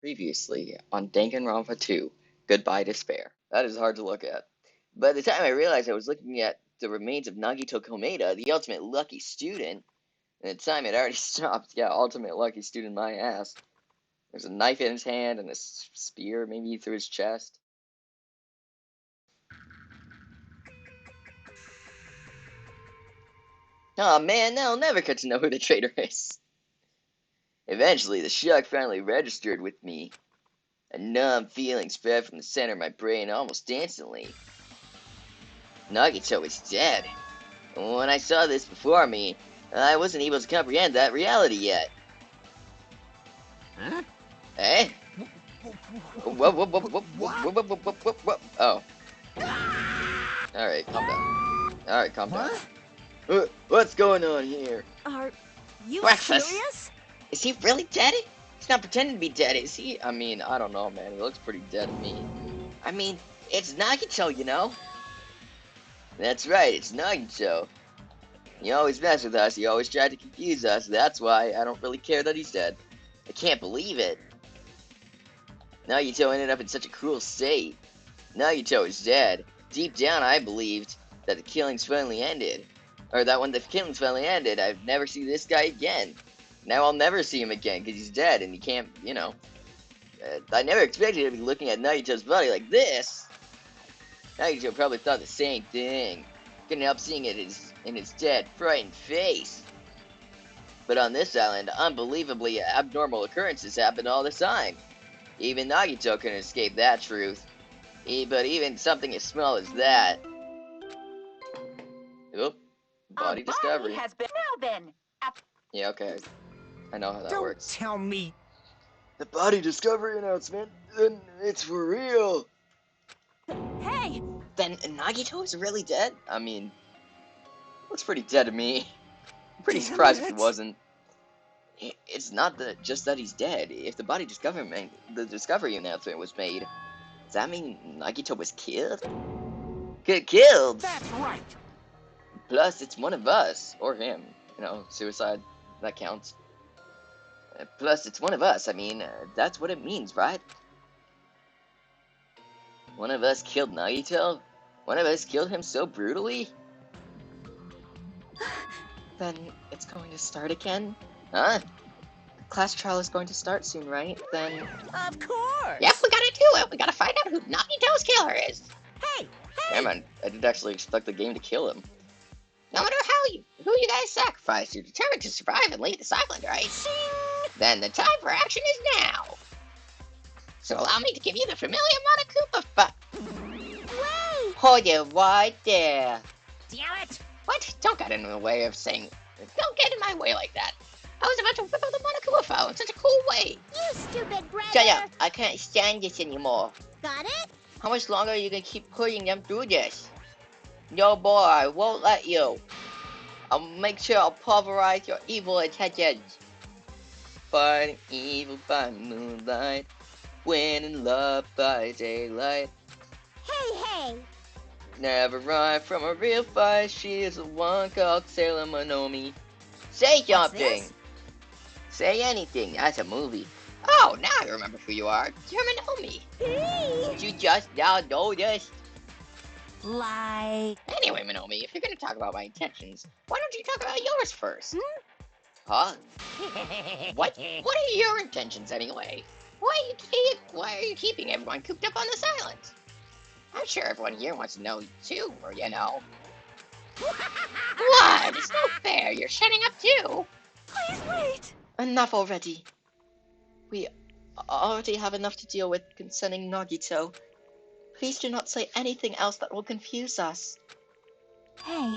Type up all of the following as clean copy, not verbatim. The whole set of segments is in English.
Previously on Danganronpa 2, Goodbye Despair. That is hard to look at. By the time I realized I was looking at the remains of Nagito Komeda, the ultimate lucky student, and the time had already stopped. Yeah, ultimate lucky student, my ass. There's a knife in his hand and a spear maybe through his chest. Aw man, now I'll never get to know who the traitor is. Eventually, the shock finally registered with me. A numb feeling spread from the center of my brain almost instantly. Nagito is dead. When I saw this before me, I wasn't able to comprehend that reality yet. Huh? Eh? Whoa, whoa, whoa, whoa, whoa, whoa, whoa, whoa, whoa, whoa. Oh. Alright, calm down. Alright, calm down. What's going on here? Are you Breakfast. serious? Is he really dead? He's not pretending to be dead, is he? I mean, I don't know, man. He looks pretty dead to me. I mean, it's Nagito, you know? That's right, it's Nagito. He always messed with us, he always tried to confuse us, that's why I don't really care that he's dead. I can't believe it. Nagito ended up in such a cruel state. Nagito is dead. Deep down, I believed that the killings finally ended. Or that when the killings finally ended, I'd never see this guy again. Now I'll never see him again, because he's dead, and he can't, you know. I never expected to be looking at Nagito's body like this. Nagito probably thought the same thing. Couldn't help seeing it in his dead, frightened face. But on this island, unbelievably abnormal occurrences happen all the time. Even Nagito couldn't escape that truth. But even something as small as that. Oop. Body discovery. Has been now then. Yeah, okay. I know how that Don't works. tell me. The body discovery announcement, then it's for real. Hey, Then Nagito is really dead? I mean, looks pretty dead to me. I'm pretty Damn surprised if he it. wasn't. It's not just that he's dead. If the discovery announcement was made, does that mean Nagito was killed? Killed! That's right. Plus, it's one of us, or him. You know, suicide, that counts. Plus, it's one of us. I mean, that's what it means, right? One of us killed Nagito? One of us killed him so brutally? Then it's going to start again? Huh? The class trial is going to start soon, right? Then... of course. Yep, we gotta do it! We gotta find out who Nagito's killer is! Hey, Damn, I didn't actually expect the game to kill him. No matter who you guys sacrifice, you're determined to survive and leave this island, right? Shing. Then the time for action is now! So allow me to give you the familiar Monokuma Wait. Hold it right there. Damn it. What? Don't get in the way of saying... Don't get in my way like that. I was about to whip out the Monokuma file in such a cool way. You stupid brother. Shut up. I can't stand this anymore. Got it? How much longer are you gonna keep pushing them through this? No boy, I won't let you. I'll make sure I'll pulverize your evil intentions. Fighting evil by moonlight, winning love by daylight. Hey. Never run from a real fight, she is the one called Sailor Monomi. Say something! this? Say anything, that's a movie. Oh, now I remember who you are. You're Monomi. Hey. Did you just now know this? Like. Anyway, Monomi, if you're gonna talk about my intentions, why don't you talk about yours first? Huh? What are your intentions anyway? Why are you keeping everyone cooped up on this island? I'm sure everyone here wants to know too, or you know. What? It's no fair. You're shutting up too. Please wait. Enough already. We already have enough to deal with concerning Nagito. Please do not say anything else that will confuse us. Hey.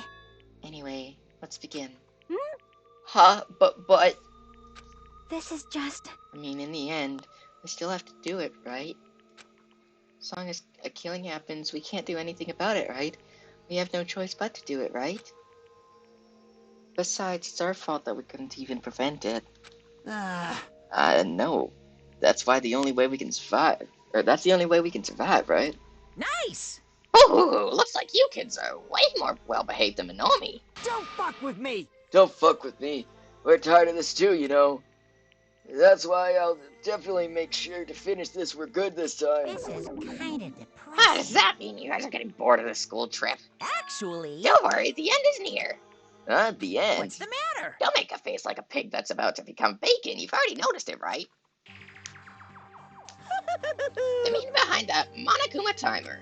Anyway, let's begin. Hmm? Huh? But... This is just. I mean, in the end, we still have to do it, right? As long as a killing happens, we can't do anything about it, right? We have no choice but to do it, right? Besides, it's our fault that we couldn't even prevent it. No. That's why the only way we can survive. Or that's the only way we can survive, right? Nice. Ooh, looks like you kids are way more well-behaved than Monomi. Don't fuck with me. Don't fuck with me. We're tired of this too, you know. That's why I'll definitely make sure to finish this. We're good this time. This is kind of How does depressing. that mean you guys are getting bored of the school trip? Actually, Don't worry, the end is near. At the end. what's the matter? Don't make a face like a pig that's about to become bacon. You've already noticed it, right? The meaning behind that Monokuma timer.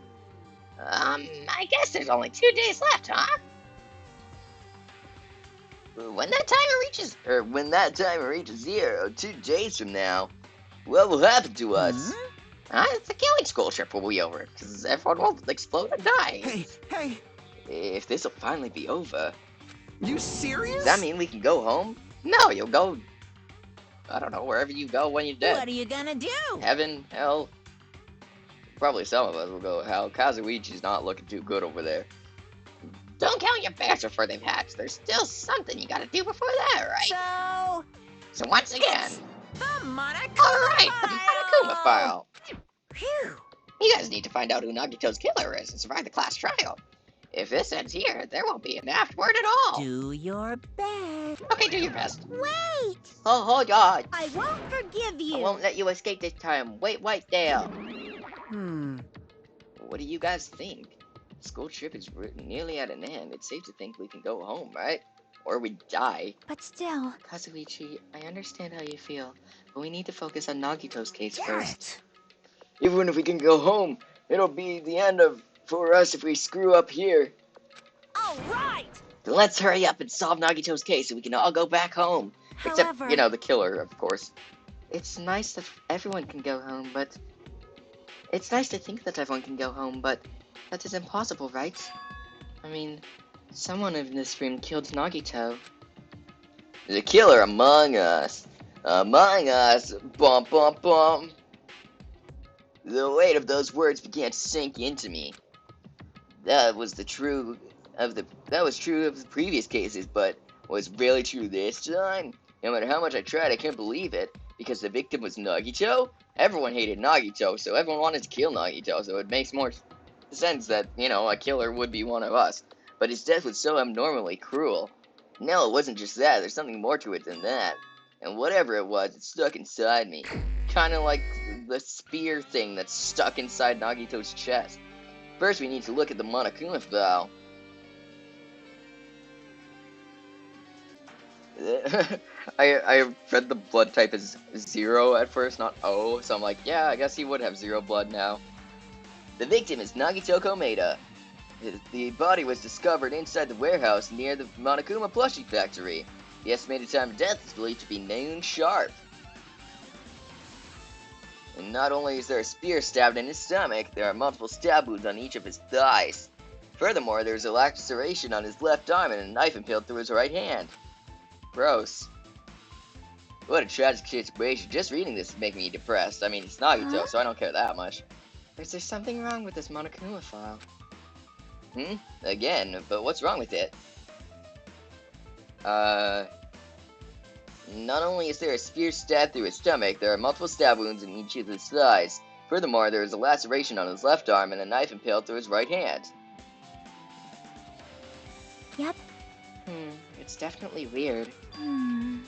I guess there's only 2 days left, huh? When that timer reaches 0, 2 days from now, what will happen to us? The killing school trip will be over, because everyone will explode and die. Hey, If this will finally be over, you serious? does that mean we can go home? No, you'll go, I don't know, wherever you go when you're dead. What are you gonna do? Heaven, hell? Probably some of us will go hell. Kazuichi's not looking too good over there. Don't count your bets before they've hatched. There's still something you gotta do before that, right? So once again, The Monokuma alright, the Monokuma file. Phew. You guys need to find out who Nagito's killer is and survive the class trial. If this ends here, there won't be an afterward at all. Do your best. Okay, do your best. Wait! Oh, hold on. I won't forgive you. I won't let you escape this time. Wait right there. What do you guys think? The school trip is nearly at an end. It's safe to think we can go home, right? Or we die. But still, Kazuichi, I understand how you feel, but we need to focus on Nagito's case damn first. it. Even if we can go home, it'll be the end for us if we screw up here. All right. Then let's hurry up and solve Nagito's case so we can all go back home. Except, However, you know, the killer, of course. It's nice that everyone can go home, but... It's nice to think that everyone can go home, but that is impossible, right? I mean, someone in this room killed Nagito. The killer among us. Among us. Bum bum bum. The weight of those words began to sink into me. That was true of the previous cases, but was really true this time? No matter how much I tried, I couldn't believe it. Because the victim was Nagito? Everyone hated Nagito, so everyone wanted to kill Nagito, so it makes more sense that, you know, a killer would be one of us. But his death was so abnormally cruel. No, it wasn't just that, there's something more to it than that. And whatever it was, it stuck inside me. Kinda like the spear thing that's stuck inside Nagito's chest. First, we need to look at the Monokuma file. I read the blood type as 0 at first, not O, so I'm like, yeah, I guess he would have 0 blood now. The victim is Nagito Komeda. The body was discovered inside the warehouse near the Monokuma plushie factory. The estimated time of death is believed to be noon sharp. And not only is there a spear stabbed in his stomach, there are multiple stab wounds on each of his thighs. Furthermore, there is a laceration on his left arm and a knife impaled through his right hand. Gross. What a tragic situation. Just reading this is making me depressed. I mean, it's Nagito, so I don't care that much. Is there something wrong with this Monokuma file? Again, but what's wrong with it? Not only is there a spear stabbed through his stomach, there are multiple stab wounds in each of his thighs. Furthermore, there is a laceration on his left arm and a knife impaled through his right hand. Yep. It's definitely weird.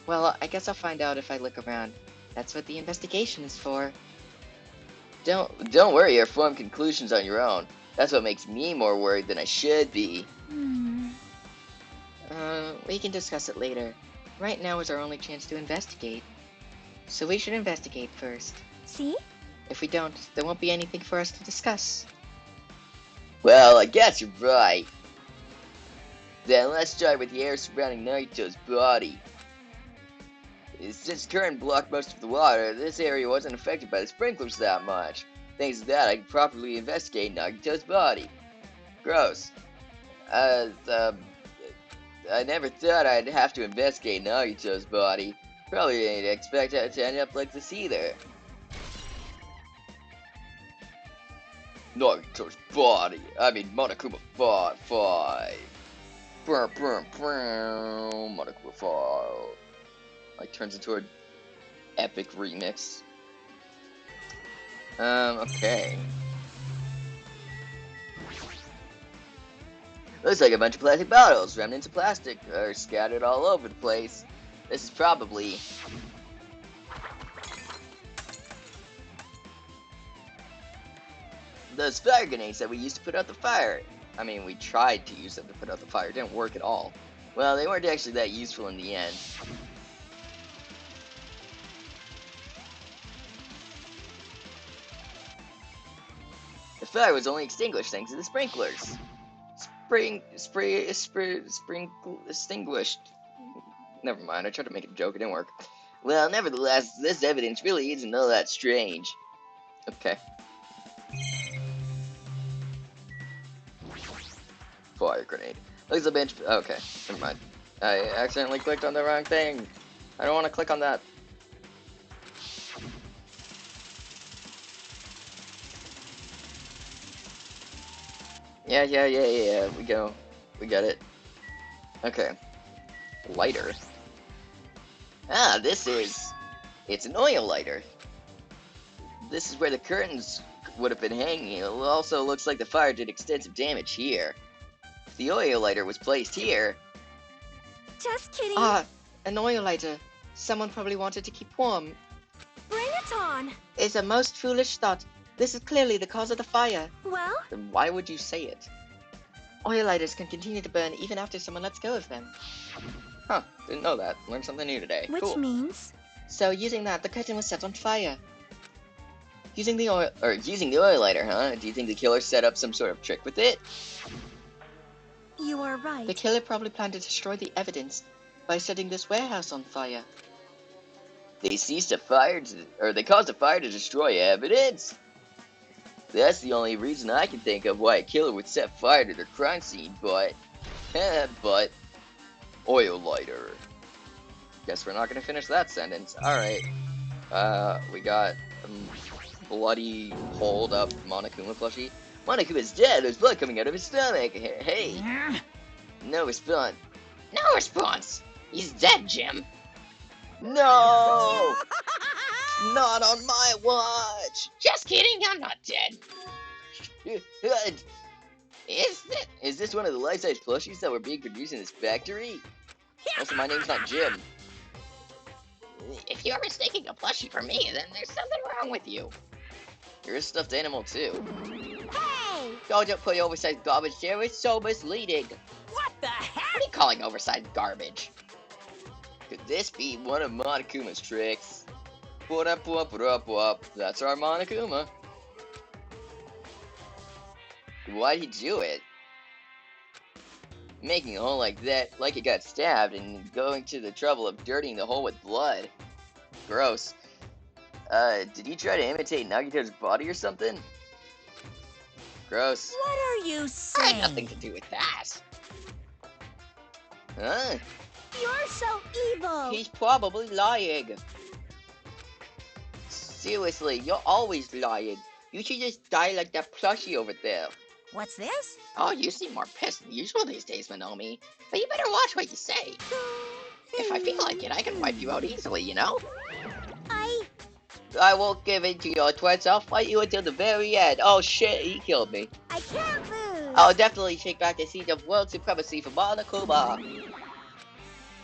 Well, I guess I'll find out if I look around. That's what the investigation is for. Don't worry or form conclusions on your own. That's what makes me more worried than I should be. We can discuss it later. Right now is our only chance to investigate. So we should investigate first. See? If we don't, there won't be anything for us to discuss. Well, I guess you're right. Then let's start with the area surrounding Naruto's body. Since current blocked most of the water, this area wasn't affected by the sprinklers that much. Thanks to that, I can properly investigate Nagito's body. Gross. I never thought I'd have to investigate Nagito's body. Probably didn't expect it to end up like this either. Nagito's body. I mean, Monokuma 5. Monokuma 5. Like, turns into an epic remix. Okay. Looks like a bunch of plastic bottles. Remnants of plastic are scattered all over the place. This is probably those fire grenades that we used to put out the fire. I mean, we tried to use them to put out the fire. It didn't work at all. Well, they weren't actually that useful in the end. The fire was only extinguished thanks to the sprinklers. Extinguished. Never mind, I tried to make a joke, it didn't work. Well, nevertheless, this evidence really isn't all that strange. Okay. Fire grenade. Looks a bench. Okay, never mind. I accidentally clicked on the wrong thing. I don't want to click on that. Yeah. We got it. Okay. Lighter. Ah, it's an oil lighter. This is where the curtains would have been hanging. It also looks like the fire did extensive damage here. If the oil lighter was placed here... Just kidding. Ah, an oil lighter. Someone probably wanted to keep warm. Bring it on. It's a most foolish thought. This is clearly the cause of the fire. Well, Then why would you say it? Oil lighters can continue to burn even after someone lets go of them. Huh, didn't know that. Learned something new today. which Cool. means So using that, the curtain was set on fire. Using the oil lighter, huh? Do you think the killer set up some sort of trick with it? you are right. The killer probably planned to destroy the evidence by setting this warehouse on fire. They caused a fire to destroy evidence? That's the only reason I can think of why a killer would set fire to their crime scene, but oil lighter. Guess we're not gonna finish that sentence. Alright. We got bloody, hold up Monokuma plushie. Monokuma's dead, there's blood coming out of his stomach. Hey. No response. No response. He's dead, Jim. No! Not on my watch! Just kidding, I'm not dead. Is this one of the life-size plushies that were being produced in this factory? Also, my name's not Jim. If you're mistaking a plushie for me, then there's something wrong with you. You're a stuffed animal, too. Hey! Don't put oversized garbage here, it's so misleading. What the heck? What are you calling oversized garbage? Could this be one of Monokuma's tricks? That's our Monokuma. Why'd he do it? Making a hole like that, like it got stabbed, and going to the trouble of dirtying the hole with blood. Gross. Did he try to imitate Nagito's body or something? Gross. What are you I saying? had nothing to do with that. Huh? You're so evil. He's probably lying. Seriously, you're always lying. You should just die like that plushie over there. What's this? Oh, you seem more pissed than usual these days, Manomi. But you better watch what you say. If I feel like it, I can wipe you out easily, you know? I won't give in to your threats. I'll fight you until the very end. Oh shit, he killed me. I can't lose. I'll definitely take back the seat of world supremacy for Monokuma.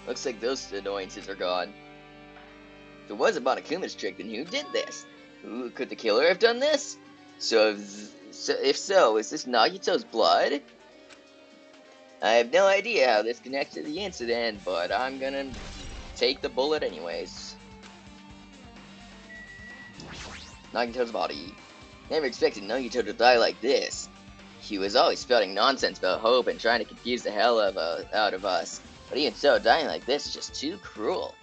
Looks like those annoyances are gone. If it wasn't Monokuma's trick, then who did this? Who could the killer have done this? If so, is this Nagito's blood? I have no idea how this connects to the incident, but I'm gonna take the bullet anyways. Nagito's body. Never expected Nagito to die like this. He was always spouting nonsense about hope and trying to confuse the hell out of us. But even so, dying like this is just too cruel.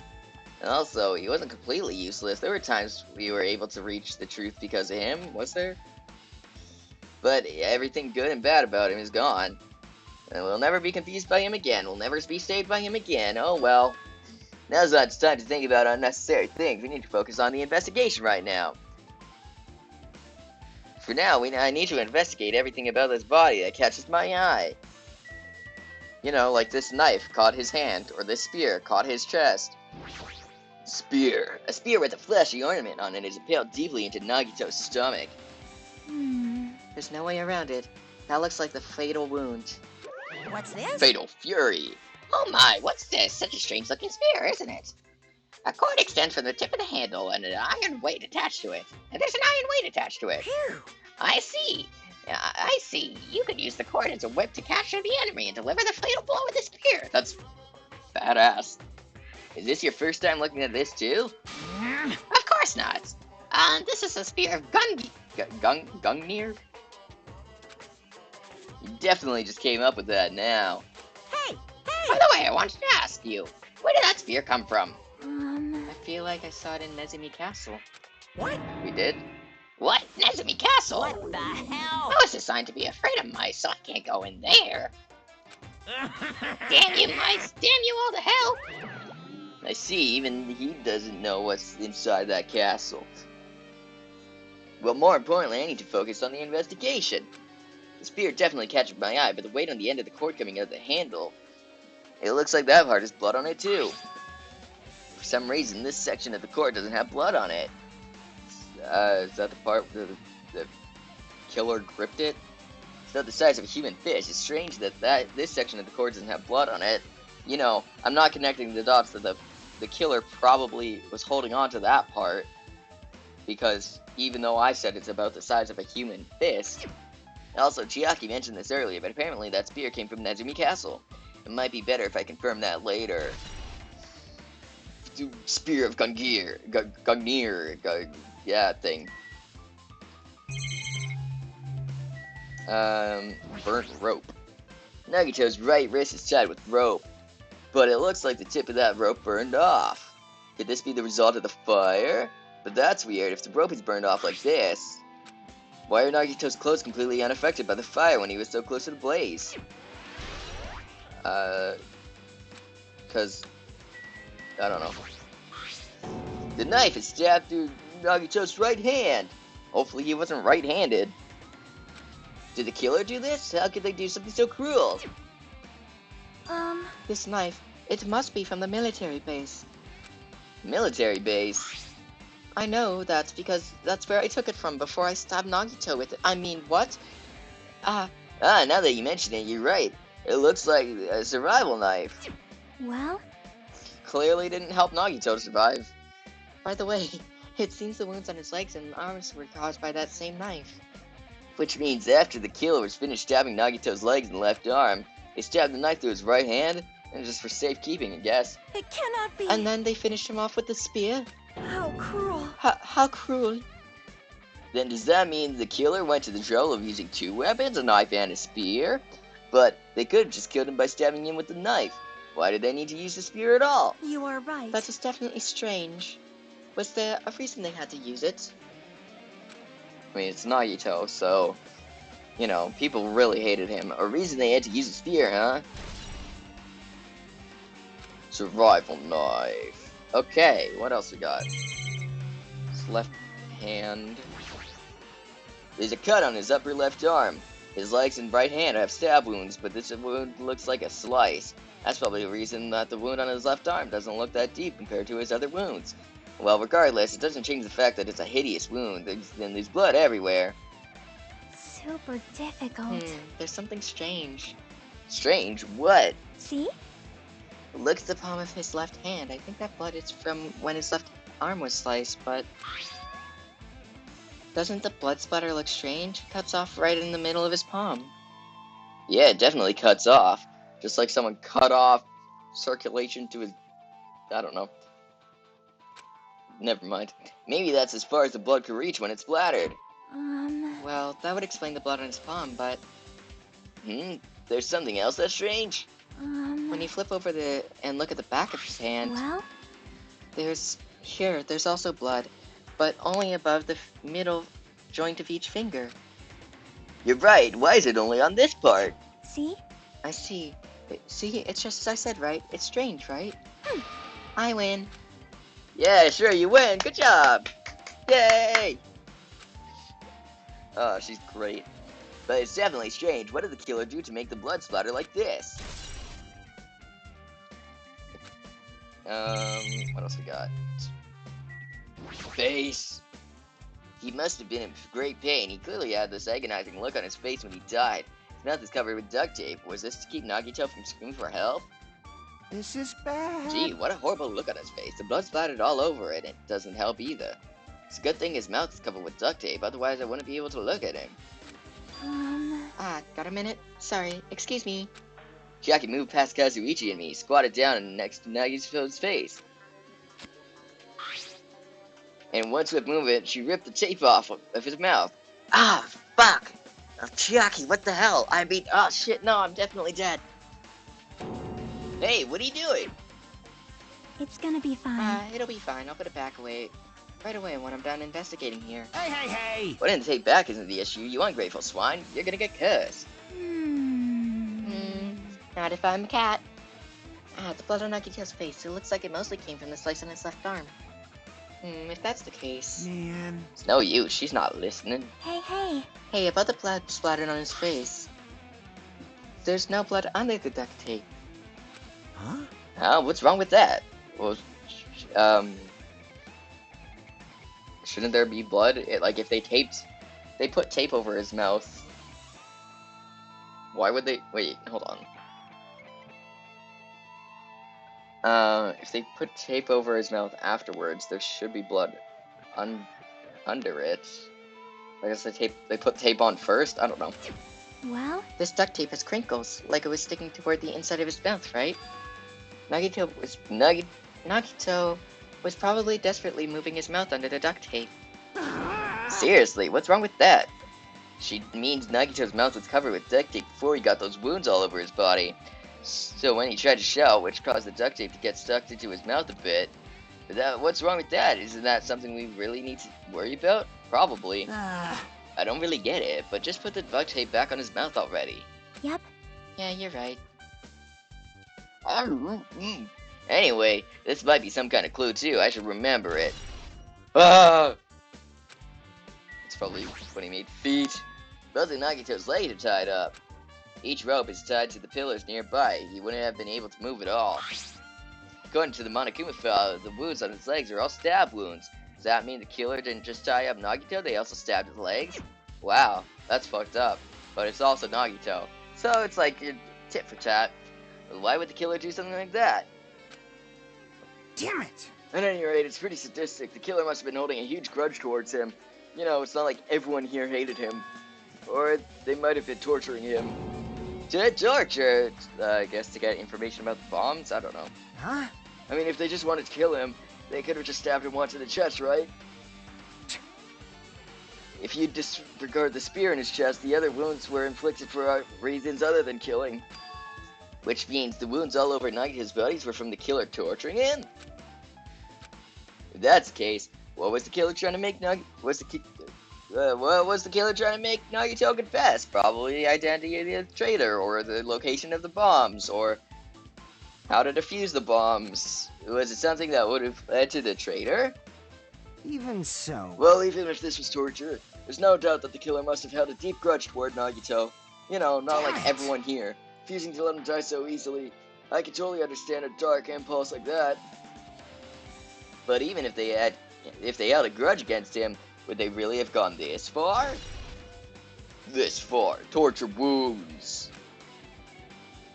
And also, he wasn't completely useless. There were times we were able to reach the truth because of him, was there? But everything good and bad about him is gone. And we'll never be confused by him again. We'll never be saved by him again. Oh well. Now's not time to think about unnecessary things. We need to focus on the investigation right now. For now, I need to investigate everything about this body that catches my eye. You know, like this knife caught his hand, or this spear caught his chest. Spear. A spear with a fleshy ornament on it is impaled deeply into Nagito's stomach. There's no way around it. That looks like the fatal wound. What's this? Fatal Fury. Oh my, what's this? Such a strange looking spear, isn't it? A cord extends from the tip of the handle and an iron weight attached to it. And there's an iron weight attached to it. Phew. I see. I see. You could use the cord as a whip to capture the enemy and deliver the fatal blow with the spear. That's badass. Is this your first time looking at this too? Of course not. This is a spear of Gungnir? You definitely just came up with that now. Hey! By the way, I wanted to ask you, where did that spear come from? I feel like I saw it in Nezumi Castle. What? We did? What? Nezumi Castle? What the hell? I was assigned to be afraid of mice, so I can't go in there. Damn you mice! Damn you all to hell! I see, even he doesn't know what's inside that castle. Well, more importantly, I need to focus on the investigation. The spear definitely catches my eye, but the weight on the end of the cord coming out of the handle, it looks like that part has blood on it too. For some reason, this section of the cord doesn't have blood on it. Is that the part where the killer gripped it? It's not the size of a human fish. It's strange that this section of the cord doesn't have blood on it. You know, I'm not connecting the dots that the killer probably was holding on to that part, because even though I said it's about the size of a human fist. Also, Chiaki mentioned this earlier, but apparently that spear came from Nezumi Castle. It might be better if I confirm that later. Spear of Gungnir, yeah, thing. Burnt rope. Nagito's right wrist is tied with rope, but it looks like the tip of that rope burned off. Could this be the result of the fire? But that's weird. If the rope is burned off like this, why are Nagito's clothes completely unaffected by the fire when he was so close to the blaze? Because I don't know. The knife is stabbed through Nagito's right hand. Hopefully he wasn't right-handed. Did the killer do this? How could they do something so cruel? This knife, it must be from the military base. Military base? I know that because that's where I took it from before I stabbed Nagito with it. I mean, what? Now that you mention it, you're right. It looks like a survival knife. Well? Clearly didn't help Nagito survive. By the way, it seems the wounds on his legs and arms were caused by that same knife. Which means after the killer was finished stabbing Nagito's legs and left arm, they stabbed the knife through his right hand, and just for safekeeping, I guess. It cannot be. And then they finished him off with the spear? How cruel. How cruel. Then does that mean the killer went to the trouble of using two weapons, a knife and a spear? But they could have just killed him by stabbing him with the knife. Why did they need to use the spear at all? You are right. That is definitely strange. Was there a reason they had to use it? I mean, it's Nagito, so, you know, people really hated him. A reason they had to use a spear, huh? Survival knife. Okay, what else we got? His left hand. There's a cut on his upper left arm. His legs and right hand have stab wounds, but this wound looks like a slice. That's probably the reason that the wound on his left arm doesn't look that deep compared to his other wounds. Well, regardless, it doesn't change the fact that it's a hideous wound. There's blood everywhere. Super difficult. There's something strange. Strange? What? See? Look at the palm of his left hand. I think that blood is from when his left arm was sliced, but doesn't the blood splatter look strange? It cuts off right in the middle of his palm. Yeah, it definitely cuts off. Just like someone cut off circulation to his... I don't know. Never mind. Maybe that's as far as the blood could reach when it's splattered. Well, that would explain the blood on his palm, but... There's something else that's strange? When you flip over and look at the back of his hand... Well? There's also blood, but only above the middle joint of each finger. You're right. Why is it only on this part? See? I see. See, it's just as I said, right? It's strange, right? I win. Yeah, sure, you win. Good job. Yay! Oh, she's great. But it's definitely strange. What did the killer do to make the blood splatter like this? What else we got? Face. He must have been in great pain. He clearly had this agonizing look on his face when he died. His mouth is covered with duct tape. Was this to keep Nagito from screaming for help? This is bad. Gee, what a horrible look on his face. The blood splattered all over it, and it doesn't help either. It's a good thing his mouth is covered with duct tape, otherwise I wouldn't be able to look at him. Got a minute? Sorry, excuse me. Chiaki moved past Kazuichi and me, squatted down next to Nagito's face. In one swift movement, she ripped the tape off of his mouth. Ah, fuck! Oh, Chiaki, what the hell? I mean, oh shit, no, I'm definitely dead. Hey, what are you doing? It's gonna be fine. It'll be fine. I'll put it back away right away when I'm done investigating here. Hey! Putting the tape back isn't the issue, you ungrateful swine. You're gonna get cursed. Not if I'm a cat. The blood on Nagito's face. It looks like it mostly came from the slice on his left arm. If that's the case... Man. It's no use, she's not listening. Hey. Hey, about the blood splattered on his face. There's no blood under the duct tape. Huh? What's wrong with that? Well, shouldn't there be blood? Like, if they put tape over his mouth, why would they, wait, hold on. If they put tape over his mouth afterwards, there should be blood under it. I guess they put tape on first? I don't know. Well, This duct tape has crinkles, like it was sticking toward the inside of his mouth, right? Nagito was probably desperately moving his mouth under the duct tape. Seriously, what's wrong with that? She means Nagito's mouth was covered with duct tape before he got those wounds all over his body. So when he tried to shout, which caused the duct tape to get stuck into his mouth a bit, what's wrong with that? Isn't that something we really need to worry about? Probably. I don't really get it, but just put the duct tape back on his mouth already. yep. Yeah, you're right. Anyway, this might be some kind of clue too. I should remember it. It's probably when he made feet. Both of Nagito's legs are tied up. Each rope is tied to the pillars nearby. He wouldn't have been able to move at all. According to the Monokuma file, the wounds on his legs are all stab wounds. Does that mean the killer didn't just tie up Nagito, they also stabbed his legs? Wow, that's fucked up. But it's also Nagito. So it's like tit for tat. But why would the killer do something like that? Damn it! At any rate, it's pretty sadistic. The killer must have been holding a huge grudge towards him. You know, it's not like everyone here hated him. Or they might have been torturing him. To torture, I guess to get information about the bombs? I don't know. Huh? I mean, if they just wanted to kill him, they could have just stabbed him once in the chest, right? If you disregard the spear in his chest, the other wounds were inflicted for reasons other than killing. Which means the wounds all over Nagito's bodies were from the killer torturing him? If that's the case, what was the killer trying to make what was the killer trying to make Nagito confess? Probably the identity of the traitor, or the location of the bombs, or how to defuse the bombs. Was it something that would have led to the traitor? Even so. Well, even if this was torture, there's no doubt that the killer must have held a deep grudge toward Nagito. You know, not like everyone here, refusing to let him die so easily. I can totally understand a dark impulse like that. But even if they held a grudge against him, would they really have gone this far? This far. Torture wounds.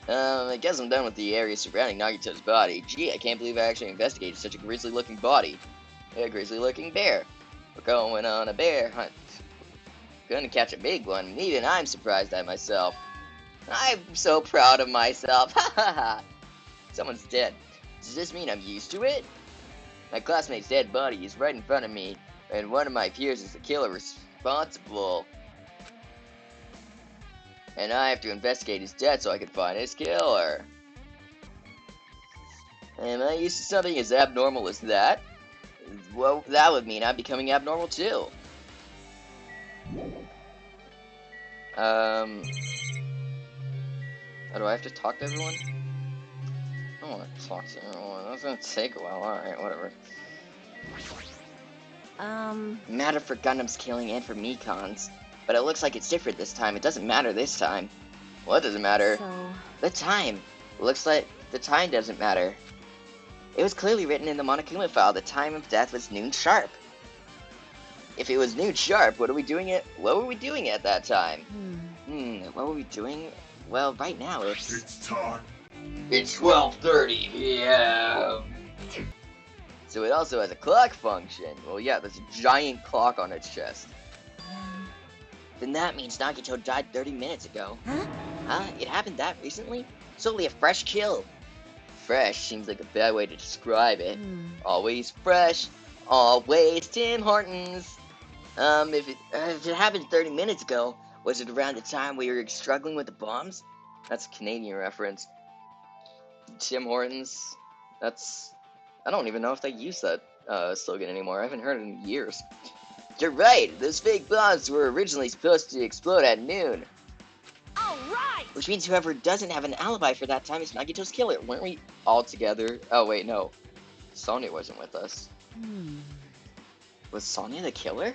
I guess I'm done with the area surrounding Nagito's body. Gee, I can't believe I actually investigated such a grisly-looking body. A grisly-looking bear. We're going on a bear hunt. Gonna catch a big one, and even I'm surprised at myself. I'm so proud of myself. Ha ha ha. Someone's dead. Does this mean I'm used to it? My classmate's dead body is right in front of me, and one of my peers is the killer responsible. And I have to investigate his death so I can find his killer. Am I used to something as abnormal as that? Well, that would mean I'm becoming abnormal too. How do I have to talk to everyone? I don't want to talk to everyone. That's gonna take a while. Alright, whatever. Matter for Gundam's killing and for Mikon's. But it looks like it's different this time. It doesn't matter this time. What doesn't matter? So, The time. Looks like the time doesn't matter. It was clearly written in the Monokuma file. The time of death was noon sharp. If it was noon sharp, what were we doing at that time? What were we doing? Well, right now it's time. It's 12:30 p.m. So it also has a clock function. Well, yeah, there's a giant clock on its chest. Then that means Nagito died 30 minutes ago. Huh? Huh? It happened that recently? It's only a fresh kill. Fresh seems like a bad way to describe it. Always fresh, always Tim Hortons. If it happened 30 minutes ago, was it around the time we were struggling with the bombs? That's a Canadian reference. Tim Hortons. That's... I don't even know if they use that slogan anymore. I haven't heard it in years. You're right. Those fake bombs were originally supposed to explode at noon. All right. Which means whoever doesn't have an alibi for that time is Nagito's killer. Weren't we all together? Oh, wait, no. Sonya wasn't with us. Was Sonya the killer?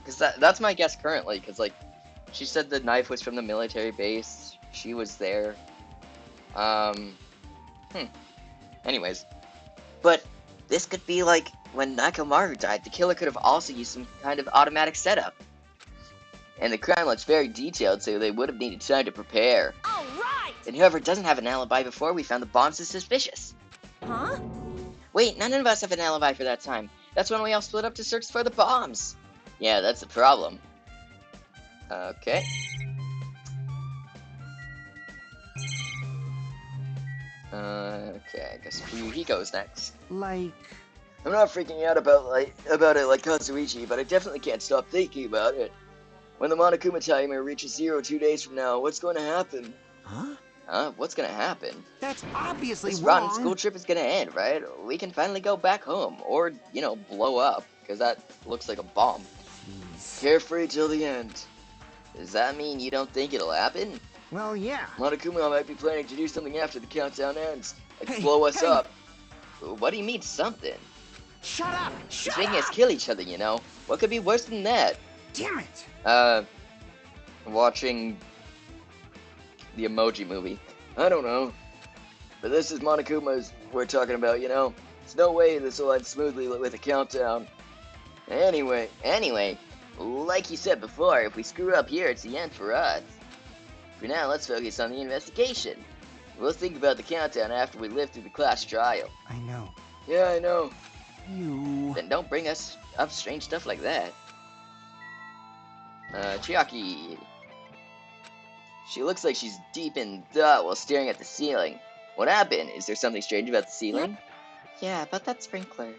Because that's my guess currently, because, like, she said the knife was from the military base. She was there. Anyways. But this could be like when Nakamaru died. The killer could have also used some kind of automatic setup. And the crime looks very detailed, so they would have needed time to prepare. All right. And whoever doesn't have an alibi before we found the bombs is suspicious. Huh? Wait, none of us have an alibi for that time. That's when we all split up to search for the bombs. Yeah, that's the problem. Okay. Okay, I guess Fuyuhiko's next. Like... I'm not freaking out about it like Kazuichi, but I definitely can't stop thinking about it. When the Monokuma timer reaches 0 2 days from now, what's going to happen? Huh? Huh? What's going to happen? That's obviously This wrong. rotten school trip is going to end, right? We can finally go back home, or, you know, blow up, because that looks like a bomb. Jeez. Carefree till the end. Does that mean you don't think it'll happen? Well, yeah. Monokuma might be planning to do something after the countdown ends, like Hey, blow us hey. up. What do you mean, something? Shut up! Shut It's making up! us kill each other, you know? What could be worse than that? Damn it! Watching the Emoji Movie. I don't know. But this is Monokuma's we're talking about, you know? There's no way this will end smoothly with a countdown. Anyway, like you said before, if we screw up here, it's the end for us. For now, let's focus on the investigation. We'll think about the countdown after we live through the class trial. I know. Yeah, I know. You... Then don't bring us up strange stuff like that. Chiaki. She looks like she's deep in thought while staring at the ceiling. What happened? Is there something strange about the ceiling? Yeah, about that sprinkler.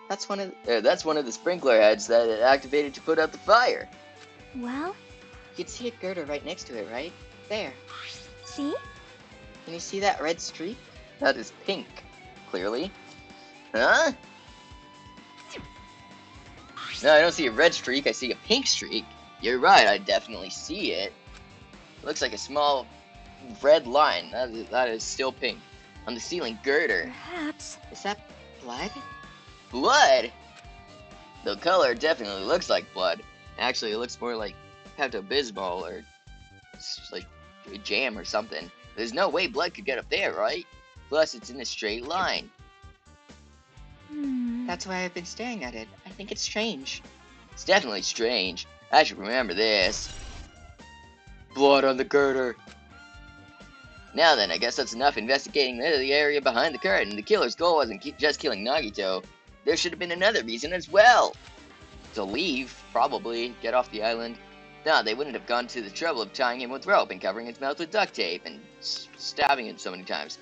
That's one of That's one of the sprinkler heads that it activated to put out the fire. Well, you can see a girder right next to it, right? There. see? Can you see that red streak? That is pink, clearly. Huh? No, I don't see a red streak, I see a pink streak. You're right, I definitely see it. Looks like a small red line. That is still pink. On the ceiling girder. Perhaps. Is that blood? Blood? The color definitely looks like blood. Actually, it looks more like Pepto-Bismol or like jam or something. There's no way blood could get up there, right? Plus, it's in a straight line. That's why I've been staring at it. I think it's strange. It's definitely strange. I should remember this. Blood on the girder. Now then, I guess that's enough investigating the area behind the curtain. The killer's goal wasn't just killing Nagito. There should have been another reason as well. To leave, probably. Get off the island. No, they wouldn't have gone to the trouble of tying him with rope and covering his mouth with duct tape and stabbing him so many times.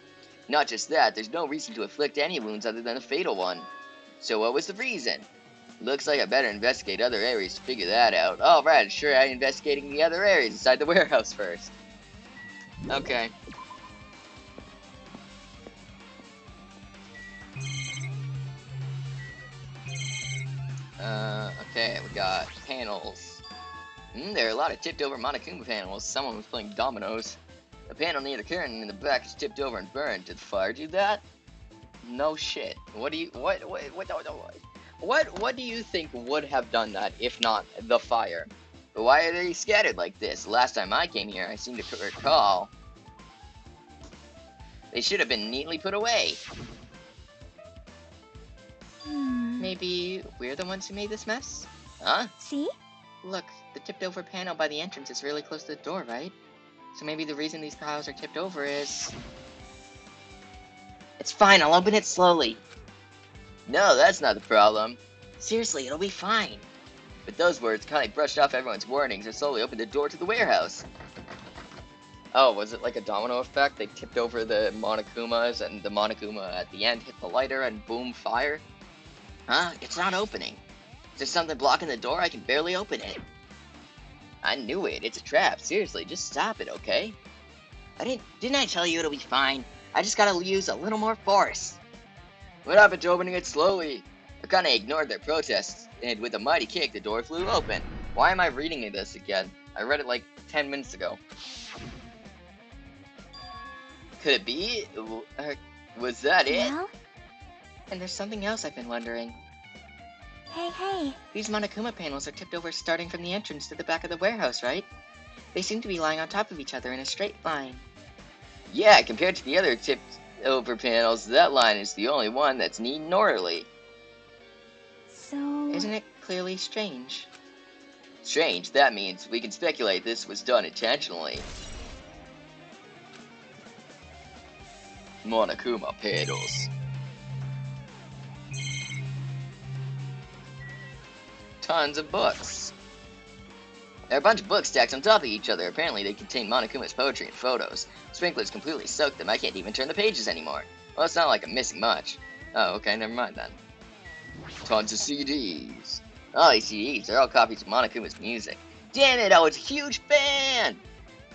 Not just that, there's no reason to inflict any wounds other than a fatal one. So what was the reason? Looks like I better investigate other areas to figure that out. Alright, sure, I'm investigating the other areas inside the warehouse first. Okay. Okay, we got panels. There are a lot of tipped over Monokuma panels. Someone was playing dominoes. The panel near the curtain in the back is tipped over and burned. Did the fire do that? No shit. What do you think would have done that if not the fire? But why are they scattered like this? Last time I came here, I seem to recall they should have been neatly put away. Maybe we're the ones who made this mess? Huh? See? Look, the tipped over panel by the entrance is really close to the door, right? So maybe the reason these piles are tipped over is... It's fine, I'll open it slowly. No, that's not the problem. Seriously, it'll be fine. With those words, Connie brushed off everyone's warnings and slowly opened the door to the warehouse. Oh, was it like a domino effect? They tipped over the Monokumas, and the Monokuma at the end hit the lighter and boom, fire? Huh? It's not opening. Is there something blocking the door? I can barely open it. I knew it. It's a trap. Seriously, just stop it, okay? Didn't I tell you it'll be fine? I just gotta use a little more force. What happened to opening it slowly? Akane ignored their protests, and with a mighty kick, the door flew open. Why am I reading this again? I read it like 10 minutes ago. Could it be? Was that it? Well? And there's something else I've been wondering. Hey. These Monokuma panels are tipped over starting from the entrance to the back of the warehouse, right? They seem to be lying on top of each other in a straight line. Yeah, compared to the other tipped over panels, that line is the only one that's neat and orderly. So... Isn't it clearly strange? Strange, that means we can speculate this was done intentionally. Monokuma panels. Tons of books. There are a bunch of books stacked on top of each other. Apparently they contain Monokuma's poetry and photos. Sprinklers completely soaked them. I can't even turn the pages anymore. Well, it's not like I'm missing much. Oh, okay, never mind then. Tons of CDs. All these CDs, they're all copies of Monokuma's music. Damn it, I was a huge fan!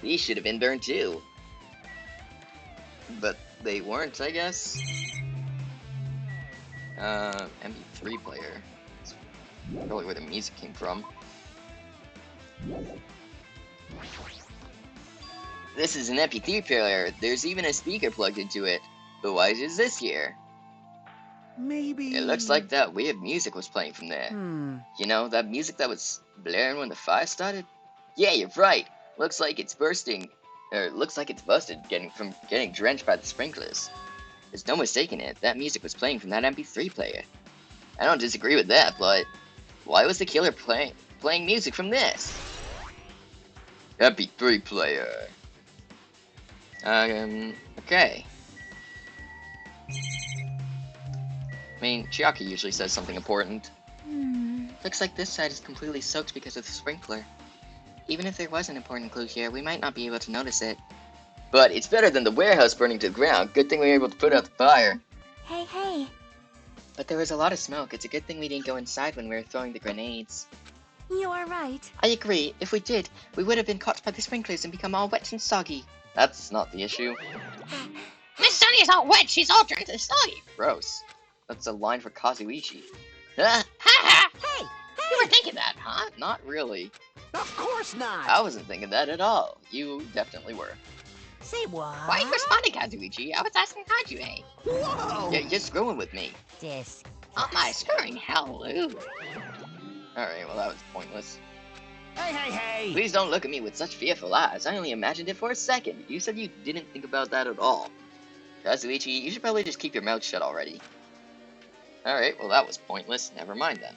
These should have been burned too. But they weren't, I guess. MP3 player. That's probably where the music came from. This is an MP3 player. There's even a speaker plugged into it. But why is this here? Maybe... It looks like that weird music was playing from there. You know, that music that was blaring when the fire started? Yeah, you're right. Looks like it's bursting. Or looks like it's busted from getting drenched by the sprinklers. There's no mistaking it. That music was playing from that MP3 player. I don't disagree with that, but why was the killer playing music from this? MP3 player. Okay. I mean, Chiaki usually says something important. Looks like this side is completely soaked because of the sprinkler. Even if there was an important clue here, we might not be able to notice it. But it's better than the warehouse burning to the ground. Good thing we were able to put out the fire. Hey. But there was a lot of smoke. It's a good thing we didn't go inside when we were throwing the grenades. You are right. I agree. If we did, we would have been caught by the sprinklers and become all wet and soggy. That's not the issue. Miss Sunny's all wet, she's all drenched and soggy. Gross. That's a line for Kazuichi. Ha ha! Hey! You were thinking that, huh? Not really. Of course not! I wasn't thinking that at all. You definitely were. Say what? Why are you responding, Kazuichi? I was asking Hajime. Whoa! You're screwing with me. Oh my screwing hallelujah. Alright, well that was pointless. Hey! Please don't look at me with such fearful eyes. I only imagined it for a second. You said you didn't think about that at all. Kazuichi, you should probably just keep your mouth shut already. Alright, well that was pointless. Never mind then.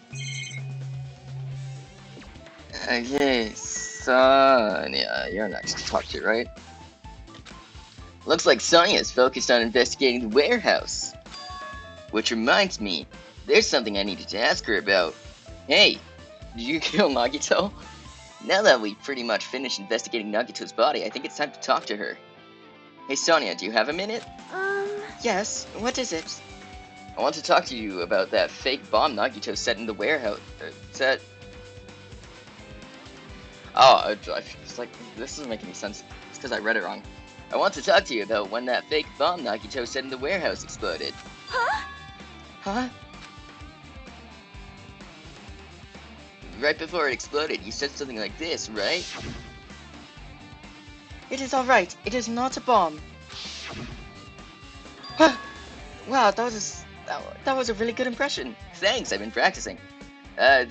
Okay, Sonya, you're next to talk to, right? Looks like Sonya's focused on investigating the warehouse. Which reminds me, there's something I needed to ask her about. Hey, did you kill Nagito? Now that we've pretty much finished investigating Nagito's body, I think it's time to talk to her. Hey Sonya, do you have a minute? Yes, what is it? I want to talk to you about that fake bomb Nagito set in the warehouse. Oh, it's like, this doesn't make any sense. It's because I read it wrong. I want to talk to you about when that fake bomb Nagito set in the warehouse exploded. Huh? Right before it exploded, you said something like this, right? It is alright. It is not a bomb. Wow, that was a really good impression. Thanks, I've been practicing. Why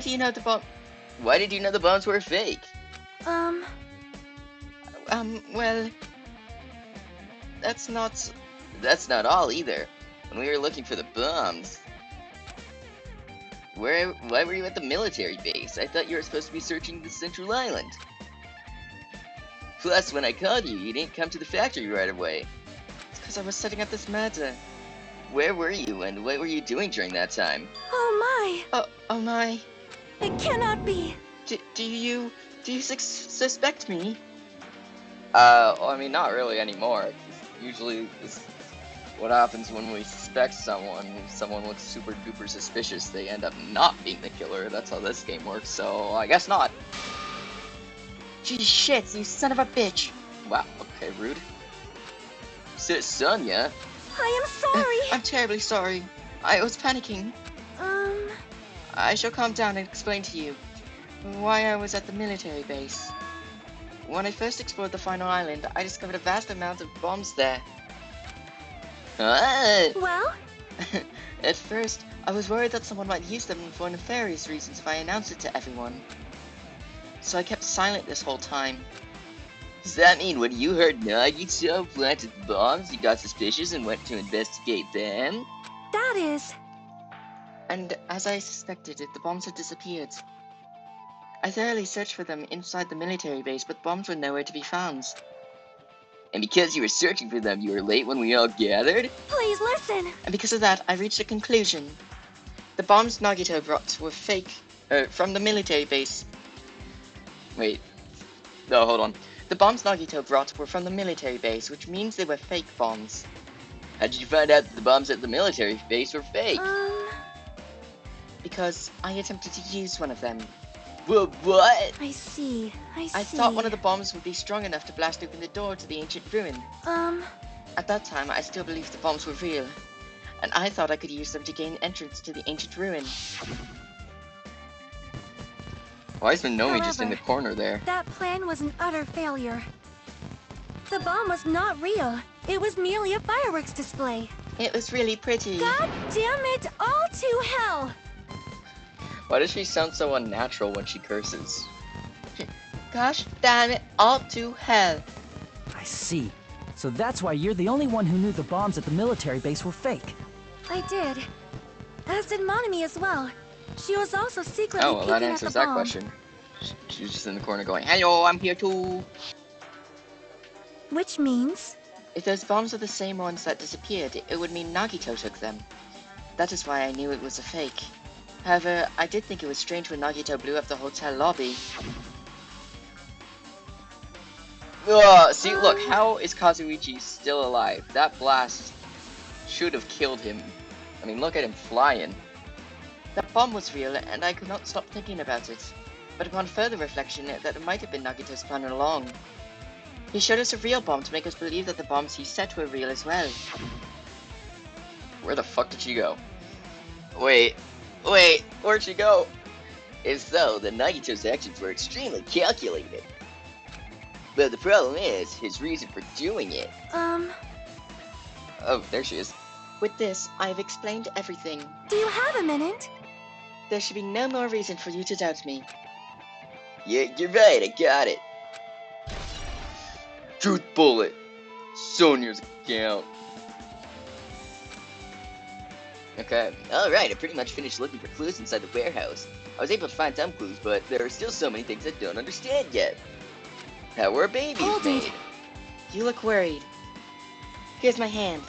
do you know the bomb? Why did you know the bombs were fake? Well, that's not all either. When we were looking for the bombs, why were you at the military base? I thought you were supposed to be searching the central island. Plus, when I called you, you didn't come to the factory right away. It's because I was setting up this murder. where were you and what were you doing during that time? Oh Oh my. my! It cannot be! Do you suspect me? Well, I mean, not really anymore. Usually, it's what happens when we suspect someone. If someone looks super duper suspicious, they end up not being the killer. That's how this game works, so I guess not. Gee shit, you son of a bitch. Wow, okay, rude. Sonya? I am sorry! I'm terribly sorry. I was panicking. Um... I shall calm down and explain to you why I was at the military base. When I first explored the final island, I discovered a vast amount of bombs there. Well? At first, I was worried that someone might use them for nefarious reasons if I announced it to everyone. So I kept silent this whole time. Does that mean when you heard Nagito planted the bombs, you got suspicious and went to investigate them? That is... And as I suspected, the bombs had disappeared. I thoroughly searched for them inside the military base, but the bombs were nowhere to be found. And because you were searching for them, you were late when we all gathered? Please listen! And because of that, I reached a conclusion. The bombs Nagito brought were fake, from the military base. Wait. No, hold on. The bombs Nagito brought were from the military base, which means they were fake bombs. How did you find out that the bombs at the military base were fake? Because I attempted to use one of them. What? I see. I thought one of the bombs would be strong enough to blast open the door to the ancient ruin. At that time, I still believed the bombs were real, and I thought I could use them to gain entrance to the ancient ruin. Why is Minomi just in the corner there? That plan was an utter failure. The bomb was not real. It was merely a fireworks display. It was really pretty. God damn it, all to hell! Why does she sound so unnatural when she curses? Gosh damn it, all to hell. I see. So that's why you're the only one who knew the bombs at the military base were fake. I did. As did Monami as well. She was also secretly Oh, well, peeking that at answers the that bomb. question. She was just in the corner going, "Hello, I'm here too." Which means... If those bombs are the same ones that disappeared, it would mean Nagito took them. That is why I knew it was a fake. However, I did think it was strange when Nagito blew up the hotel lobby. See, look, how is Kazuichi still alive? That blast should have killed him. I mean, look at him flying. That bomb was real, and I could not stop thinking about it. But upon further reflection, that it might have been Nagito's plan all along. He showed us a real bomb to make us believe that the bombs he set were real as well. Where the fuck did she go? Wait, where'd she go? If so, then Nagito's actions were extremely calculated. But the problem is, his reason for doing it. Oh, there she is. With this, I have explained everything. Do you have a minute? There should be no more reason for you to doubt me. Yeah, you're right, I got it. Truth bullet. Sonya's account. Okay, alright, I pretty much finished looking for clues inside the warehouse. I was able to find some clues, but there are still so many things I don't understand yet. How were babies Hold made? it. You look worried. Here's my hand.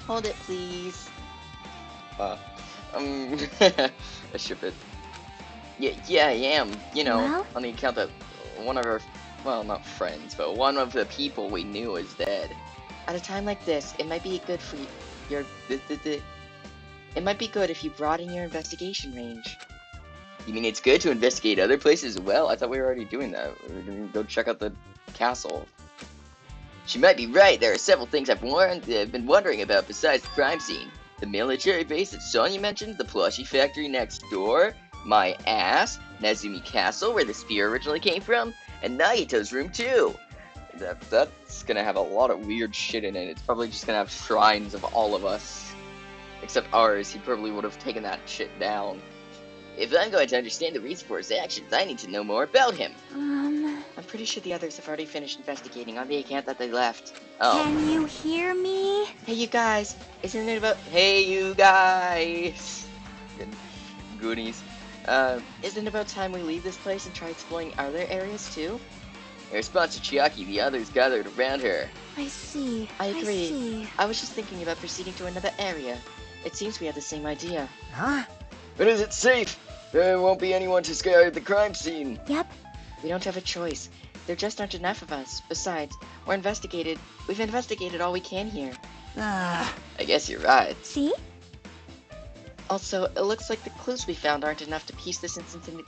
Hold it, please. I ship it. Yeah, I am. You know, Well? on the account that one of our, well, not friends, but one of the people we knew is dead. At a time like this, it might be good for your... It might be good if you broaden your investigation range. You mean it's good to investigate other places as well? I thought we were already doing that. We were going to go check out the castle. She might be right. There are several things I've been wondering about besides the crime scene. The military base that Sonya mentioned, the plushie factory next door, my ass, Nezumi Castle where the spear originally came from, and Nagito's room too. That's gonna have a lot of weird shit in it. It's probably just gonna have shrines of all of us. Except ours, he probably would have taken that shit down. If I'm going to understand the reason for his actions, I need to know more about him. I'm pretty sure the others have already finished investigating on the account that they left. Oh. Can you hear me? Hey you guys, isn't it about... Hey, you guys! Good goonies. Isn't it about time we leave this place and try exploring other areas too? In response to Chiaki, the others gathered around her. I see. I agree. see. I was just thinking about proceeding to another area. It seems we have the same idea. Huh? But is it safe? There won't be anyone to scare the crime scene. Yep. We don't have a choice. There just aren't enough of us. Besides, we've investigated all we can here. I guess you're right. See? Also, it looks like the clues we found aren't enough to piece this incident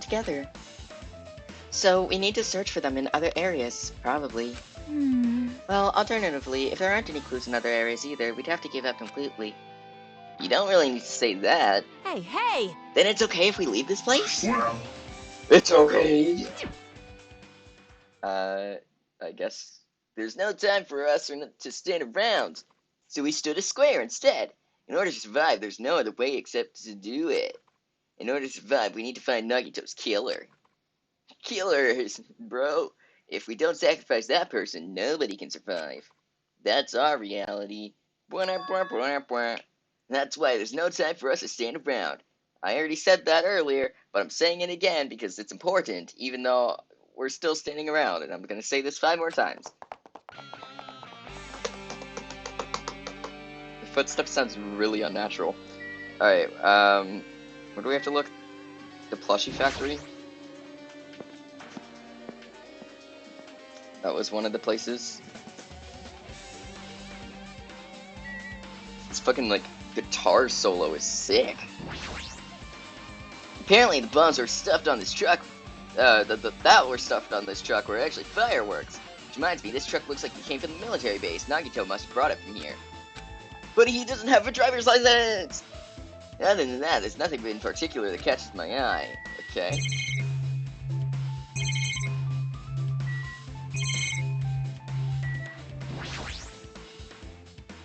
together. So, we need to search for them in other areas, probably. Well, alternatively, if there aren't any clues in other areas either, we'd have to give up completely. You don't really need to say that. Hey, hey! Then it's okay if we leave this place? It's okay. I guess there's no time for us to stand around. So we stood a square instead. In order to survive, there's no other way except to do it. In order to survive, we need to find Nagito's killer. Killers, bro. If we don't sacrifice that person, nobody can survive. That's our reality. That's why there's no time for us to stand around. I already said that earlier, but I'm saying it again because it's important, even though we're still standing around, and I'm gonna say this 5 more times. The footsteps sounds really unnatural. Alright, where do we have to look? The plushie factory? That was one of the places. This fucking, like, guitar solo is sick. Apparently the bombs were stuffed on this truck, that were stuffed on this truck were actually fireworks. Which reminds me, this truck looks like it came from the military base. Nagito must have brought it from here. But he doesn't have a driver's license! Other than that, there's nothing in particular that catches my eye. Okay.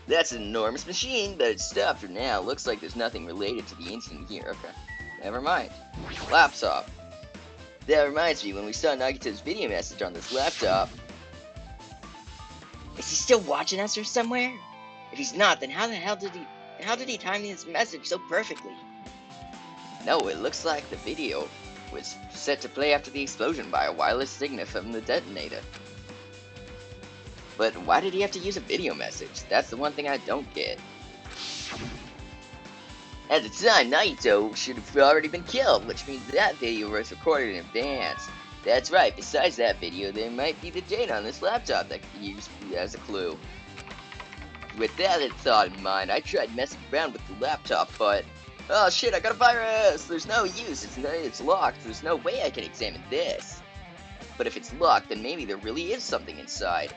That's an enormous machine, but it's stopped for now. Looks like there's nothing related to the incident here. Okay. Never mind. Laptop. That reminds me, when we saw Nagito's video message on this laptop... Is he still watching us or somewhere? If he's not, then how did he time this message so perfectly? No, it looks like the video was set to play after the explosion by a wireless signal from the detonator. But why did he have to use a video message? That's the one thing I don't get. At the time, Nagito should have already been killed, which means that video was recorded in advance. That's right, besides that video, there might be the date on this laptop that could be used as a clue. With that thought in mind, I tried messing around with the laptop, but... Oh shit, I got a virus! There's no use, it's locked, there's no way I can examine this. But if it's locked, then maybe there really is something inside.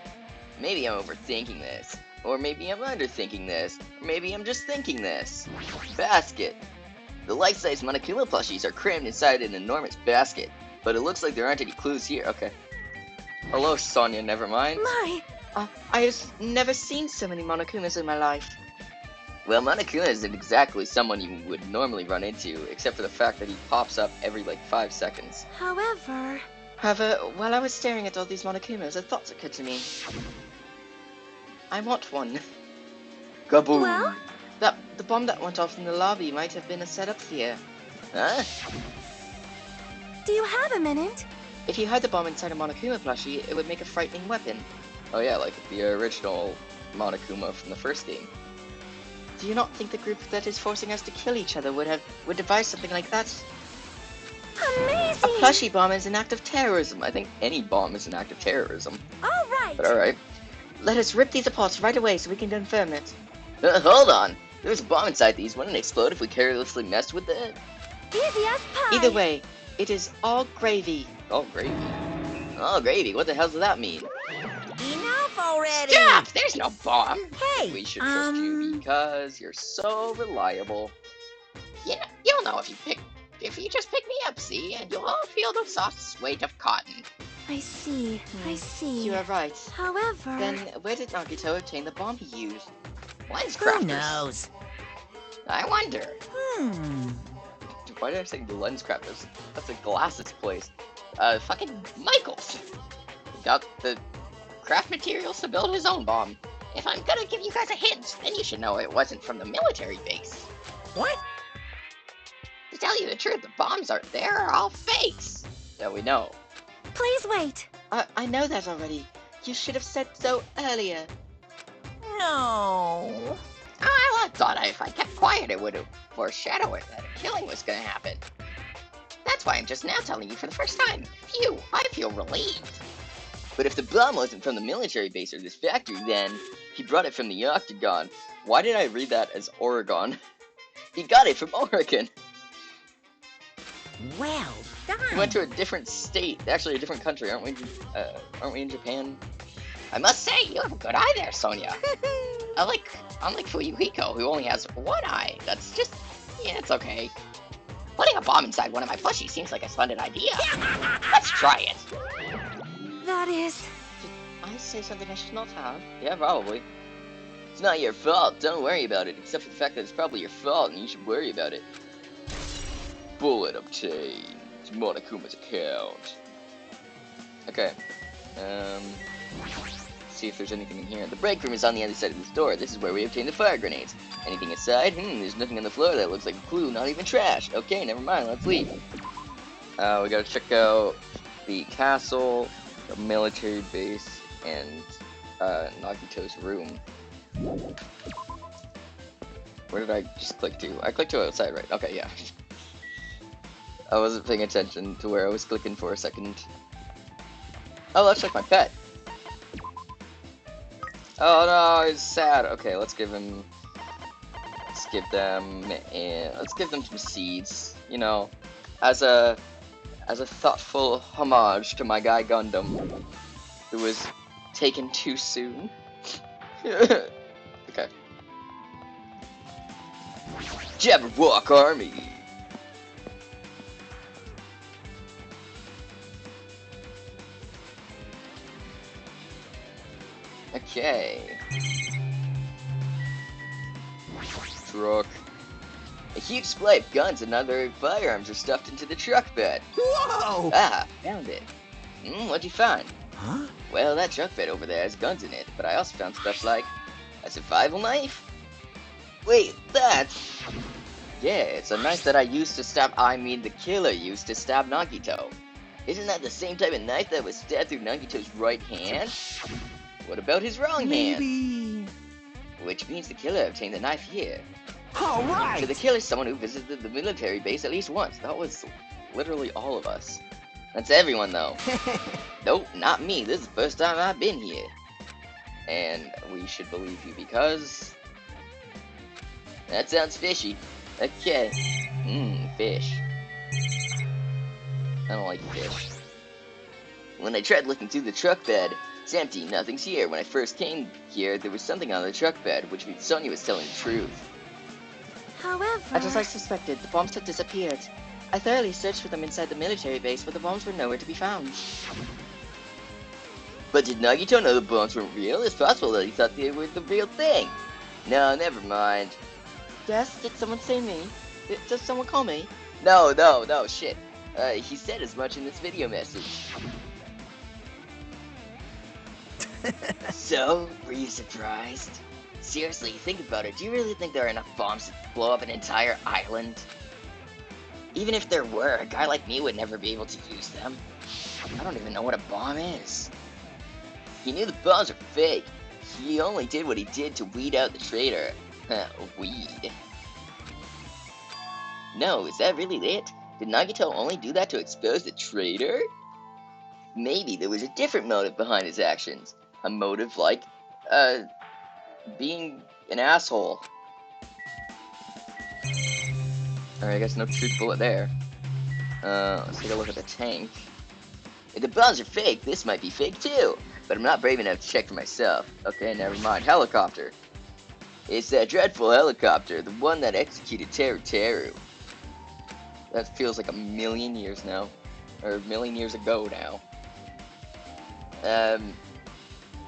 Maybe I'm overthinking this. Or maybe I'm underthinking this. Or maybe I'm just thinking this. Basket. The life-size Monokuma plushies are crammed inside an enormous basket. But it looks like there aren't any clues here. Okay. Hello, Sonia, never mind. My! I have never seen so many Monokumas in my life. Well, Monokuma isn't exactly someone you would normally run into, except for the fact that he pops up every, like, 5 seconds. However, while I was staring at all these Monokumas, a thought occurred to me. I want one. Kaboom! Well? The bomb that went off in the lobby might have been a setup here. Huh? do you have a minute? If you hide the bomb inside a Monokuma plushie, it would make a frightening weapon. Oh yeah, like the original Monokuma from the first game. Do you not think the group that is forcing us to kill each other would devise something like that? Amazing! A plushie bomb is an act of terrorism. I think any bomb is an act of terrorism. All right! But alright. Let us rip these apart right away so we can confirm it. Hold on! There's a bomb inside these. Wouldn't it explode if we carelessly messed with it? Easy as pie! Either way, it is all gravy. All gravy. All gravy? What the hell does that mean? Enough already! Stop! There's no bomb. Hey! We should trust you because you're so reliable. You'll know if you just pick me up, see, and you'll all feel the soft weight of cotton. I see, I see. You are right. However... Then where did Nagito obtain the bomb he used? Lens Who crafters. knows? I wonder. Why did I say the lens crafters? That's a glasses place. Fucking Michaels. He got the craft materials to build his own bomb. If I'm gonna give you guys a hint, then you should know it wasn't from the military base. What? To tell you the truth, the bombs there are all fakes. Yeah, we know. Please wait. I know that already. You should have said so earlier. No. thought if I kept quiet, it would foreshadow it that a killing was gonna happen. That's why I'm just now telling you for the first time. Phew, I feel relieved. But if the bomb wasn't from the military base or this factory, then he brought it from the Octagon. Why did I read that as Oregon? He got it from Oregon. Well done. He went to a different state, actually a different country. Aren't we in Japan? I must say, you have a good eye there, Sonia. Unlike Fuyuhiko, who only has one eye. That's just, yeah, it's okay. Putting a bomb inside one of my plushies seems like a splendid idea. Let's try it. That is... Did I say something I should not have? Yeah, probably. It's not your fault. Don't worry about it, except for the fact that it's probably your fault and you should worry about it. Bullet obtained. Monokuma's account. Okay. See if there's anything in here. The break room is on the other side of this door. This is where we obtain the fire grenades. Anything inside? There's nothing on the floor that looks like a clue, not even trash. Okay, never mind, let's leave. We gotta check out the castle, the military base, and Nagito's room. Where did I just click to? I clicked to outside, right? Okay, yeah. I wasn't paying attention to where I was clicking for a second. Oh, that's like my pet. Oh no, he's sad. Okay, let's give them some seeds. You know, as a thoughtful homage to my guy Gundam, who was taken too soon. Okay. Jabberwock Army. Okay. Truck. A huge display of guns and other firearms are stuffed into the truck bed. Whoa! Ah, found it. What'd you find? Huh? Well, that truck bed over there has guns in it, but I also found stuff like a survival knife. Wait, that's... Yeah, it's a knife that the killer used to stab Nagito. Isn't that the same type of knife that was stabbed through Nagito's right hand? What about his wrong hand? Maybe... Which means the killer obtained the knife here. Alright! So the killer's someone who visited the military base at least once. That was literally all of us. That's everyone, though. Nope, not me. This is the first time I've been here. And we should believe you because... That sounds fishy. Okay. Fish. I don't like fish. When I tried looking through the truck bed, it's empty, nothing's here. When I first came here, there was something on the truck bed, which means Sonia was telling the truth. However... As I suspected, the bombs had disappeared. I thoroughly searched for them inside the military base, but the bombs were nowhere to be found. But did Nagito know the bombs weren't real? It's possible that he thought they were the real thing. No, never mind. Yes? Did someone say me? Does someone call me? No, shit. He said as much in this video message. So, were you surprised? Seriously, think about it. Do you really think there are enough bombs to blow up an entire island? Even if there were, a guy like me would never be able to use them. I don't even know what a bomb is. He knew the bombs were fake. He only did what he did to weed out the traitor. Weed. No, is that really it? Did Nagito only do that to expose the traitor? Maybe there was a different motive behind his actions. A motive like, being an asshole. Alright, I guess no truth bullet there. Let's take a look at the tank. If the bombs are fake, this might be fake too. But I'm not brave enough to check for myself. Okay, never mind. Helicopter. It's that dreadful helicopter, the one that executed Teru Teru. That feels like a million years now. Or a million years ago now.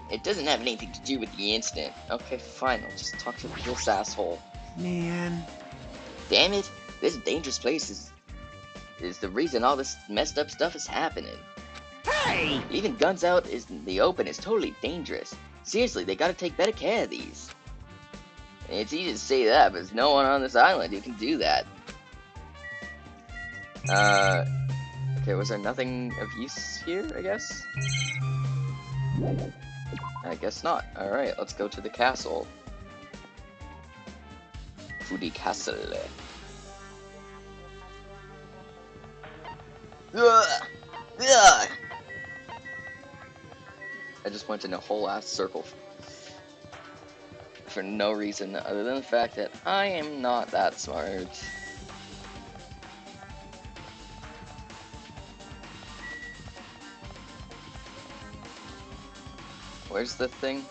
It doesn't have anything to do with the incident. Okay, fine, I'll just talk to this asshole. Man. Damn it, this dangerous place is the reason all this messed up stuff is happening. Hey! Leaving guns out in the open is totally dangerous. Seriously, they gotta take better care of these. It's easy to say that, but there's no one on this island who can do that. Okay, was there nothing of use here, I guess? I guess not. Alright, let's go to the castle. to the castle. Ugh! Ugh! I just went in a whole ass circle for no reason other than the fact that I am not that smart. Where's the thing?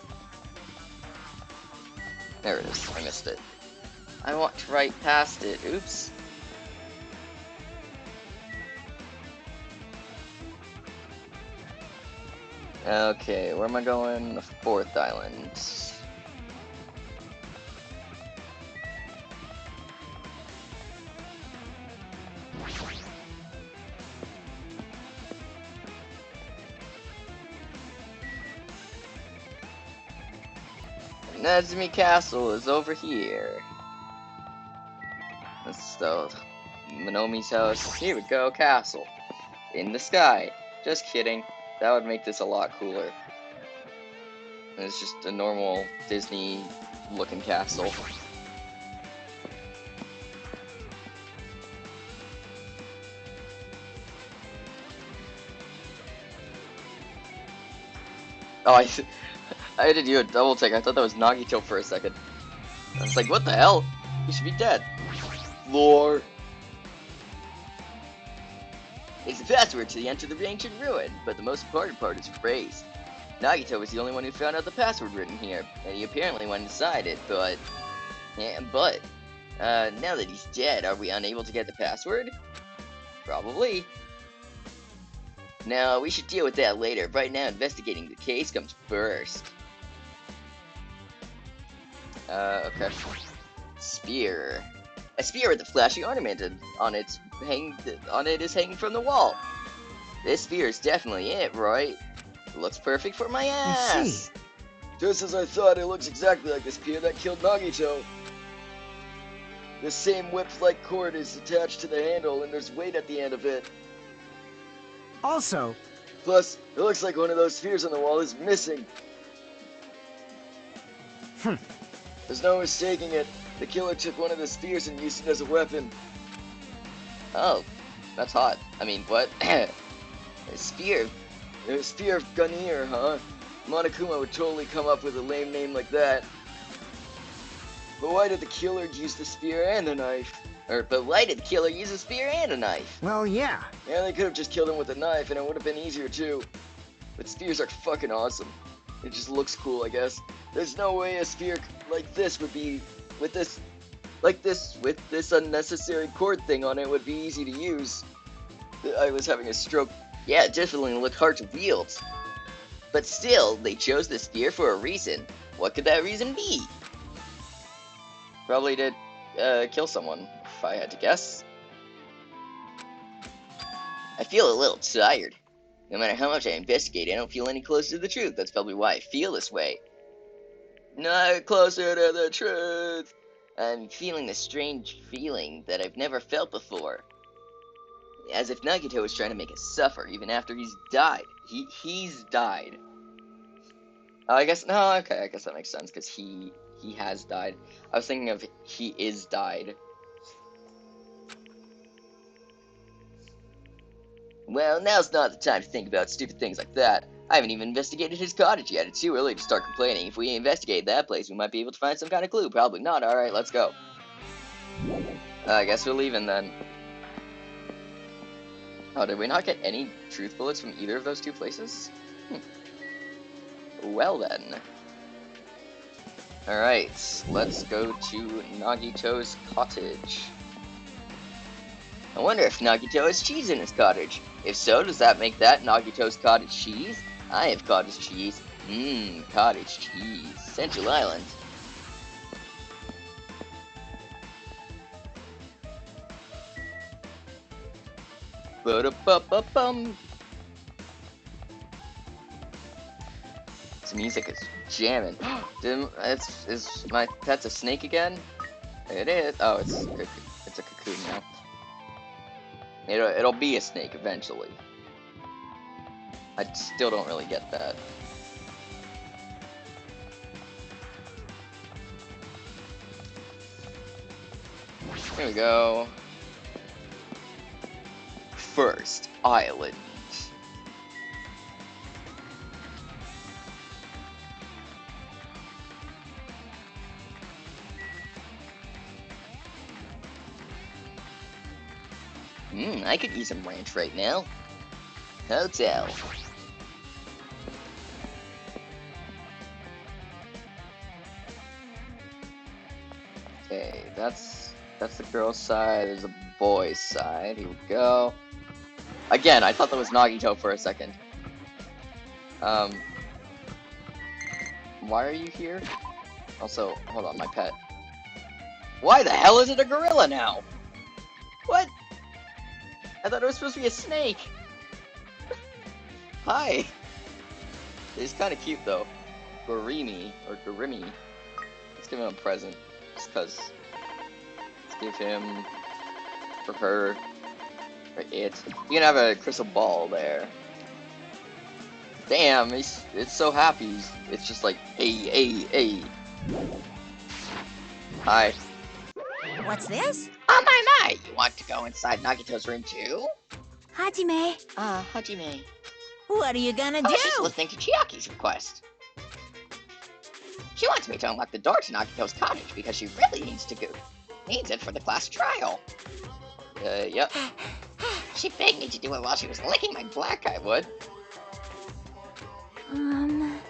There it is. I missed it. I walked right past it. Oops. Okay, where am I going? The 4th island. Nezumi Castle is over here. That's the Monomi's house. Here we go, castle. In the sky. Just kidding. That would make this a lot cooler. It's just a normal Disney looking castle. Oh, I had to do a double take. I thought that was Nagito for a second. I was like, what the hell? He should be dead. Lore. It's the password to enter the ancient ruin, but the most important part is phrase. Nagito was the only one who found out the password written here, and he apparently went inside it, but... Yeah, but... now that he's dead, are we unable to get the password? Probably. No, we should deal with that later. Right now, investigating the case comes first. Okay. Spear. A spear with a flashy ornament on it is hanging from the wall. This spear is definitely it, right? It looks perfect for my ass. I see. Just as I thought, it looks exactly like the spear that killed Nagito. The same whip-like cord is attached to the handle, and there's weight at the end of it. Also, Plus, it looks like one of those spheres on the wall is missing. There's no mistaking it. The killer took one of the spears and used it as a weapon. Oh, that's hot. I mean, what? A spear? A spear of Gunir, huh? Monokuma would totally come up with a lame name like that. But why did the killer use the spear and a knife? But why did the killer use a spear and a knife? well, yeah. Yeah, they could have just killed him with a knife and it would have been easier too. But spears are fucking awesome. It just looks cool, I guess. There's no way a spear like this would be, with this unnecessary cord thing on it would be easy to use. I was having a stroke. Yeah, it definitely looked hard to wield. But still, they chose the spear for a reason. What could that reason be? Probably to kill someone, if I had to guess. I feel a little tired. No matter how much I investigate, I don't feel any closer to the truth. That's probably why I feel this way. Not closer to the truth. I'm feeling this strange feeling that I've never felt before. As if Nagito was trying to make us suffer, even after he's died. He's died. Oh, I guess, no, okay, I guess that makes sense, because he has died. I was thinking of he is died. Well, now's not the time to think about stupid things like that. I haven't even investigated his cottage yet. It's too early to start complaining. If we investigate that place, we might be able to find some kind of clue. Probably not. Alright, let's go. I guess we're leaving then. Oh, did we not get any truth bullets from either of those two places? Well then. Alright, let's go to Nagito's cottage. I wonder if Nagito has cheese in his cottage. If so, does that make that Nagito's cottage cheese? I have cottage cheese. Mmm, cottage cheese. Central Island. Ba-da-ba-ba-bum. This music is jamming. Is my pet's a snake again? It is. Oh, it's a cocoon now. It'll be a snake eventually. I still don't really get that. Here we go. First island. I could use some ranch right now. Hotel. Okay, that's the girl's side. There's a boy's side. Here we go. Again, I thought that was Nagito for a second. Why are you here? Also, hold on, my pet. Why the hell is it a gorilla now? What? I thought it was supposed to be a snake. Hi. He's kind of cute though. Gorimi or Gorimi. Let's give him a present, just cause. Let's give him, for her, or it. You can have a crystal ball there. Damn, it's so happy. It's just like, hey. Hi. What's this? Oh my! You want to go inside Nagito's room too? Hajime. Hajime. What are you gonna I was just listening to Chiaki's request. She wants me to unlock the door to Nagito's cottage because she really needs it for the class trial. Yep. She begged me to do it while she was licking my black eye. What?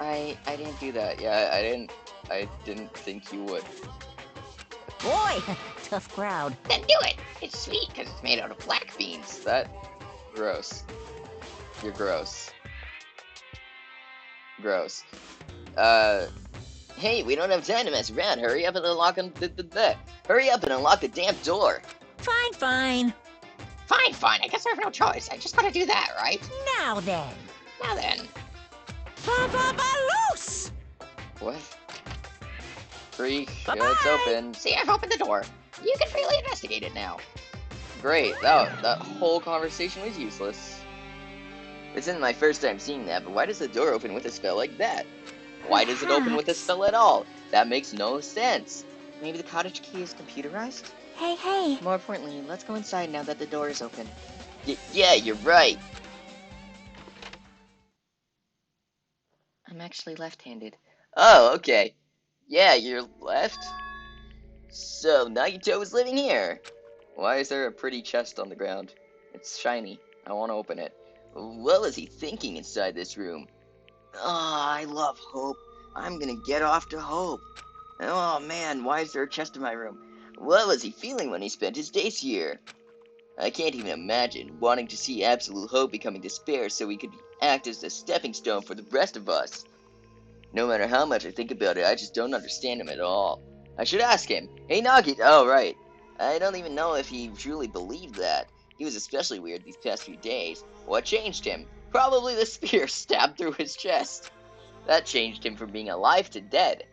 I didn't do that. Yeah, I didn't think you would. Boy, tough crowd. Then do it! It's sweet because it's made out of black beans. That gross. You're gross. Gross. Hey, we don't have time to mess around. Hurry up and unlock Hurry up and unlock the damn door. Fine. Fine. I guess I have no choice. I just gotta do that, right? Now then. Loose! What? Freak. Bye-bye. Yeah, it's open. See, I've opened the door. You can freely investigate it now. Great. That whole conversation was useless. This isn't my first time seeing that, but why does the door open with a spell like that? Why does it open with a spell at all? That makes no sense. Maybe the cottage key is computerized? Hey. More importantly, let's go inside now that the door is open. Yeah, you're right. I'm actually left-handed. Oh, okay. Yeah, you're left. So, Nagito is living here. Why is there a pretty chest on the ground? It's shiny. I want to open it. What was he thinking inside this room? I love Hope. I'm gonna get off to Hope. Oh man, why is there a chest in my room? What was he feeling when he spent his days here? I can't even imagine wanting to see absolute Hope becoming despair so he could act as a stepping stone for the rest of us. No matter how much I think about it, I just don't understand him at all. I should ask him. Hey Nagito, oh right. I don't even know if he truly believed that. He was especially weird these past few days. What changed him? Probably the spear stabbed through his chest. That changed him from being alive to dead.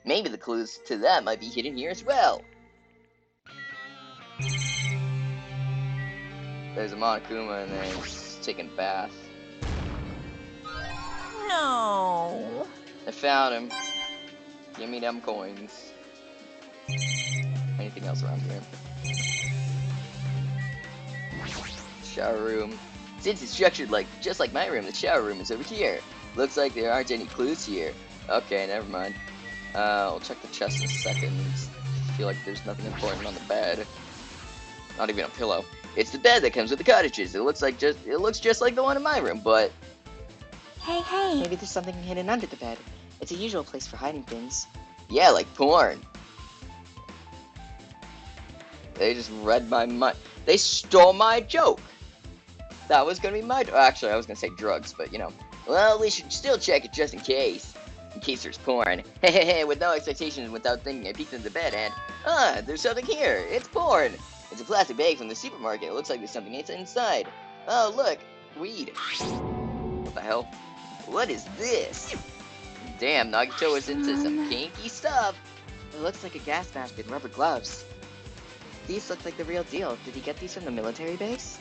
Maybe the clues to that might be hidden here as well. There's a Monokuma and then he's taking a bath. No. I found him. Give me them coins. Anything else around here? Shower room. Since it's structured just like my room, the shower room is over here. Looks like there aren't any clues here. Okay, never mind. I'll check the chest in a second. I feel like there's nothing important on the bed. Not even a pillow. It's the bed that comes with the cottages. It looks just like the one in my room, but Hey. Maybe there's something hidden under the bed. It's a usual place for hiding things. yeah, like porn. They just read my mind. They stole my joke. That was gonna be my. Actually, I was gonna say drugs, but you know. Well, we should still check it just in case. In case there's porn. Hey, with no expectations and without thinking, I peeked into the bed and there's something here. It's porn. It's a plastic bag from the supermarket. It looks like there's something inside. Oh, look, weed. What the hell? What is this? Damn, Nagito is into some kinky stuff. It looks like a gas mask and rubber gloves. These look like the real deal. Did he get these from the military base?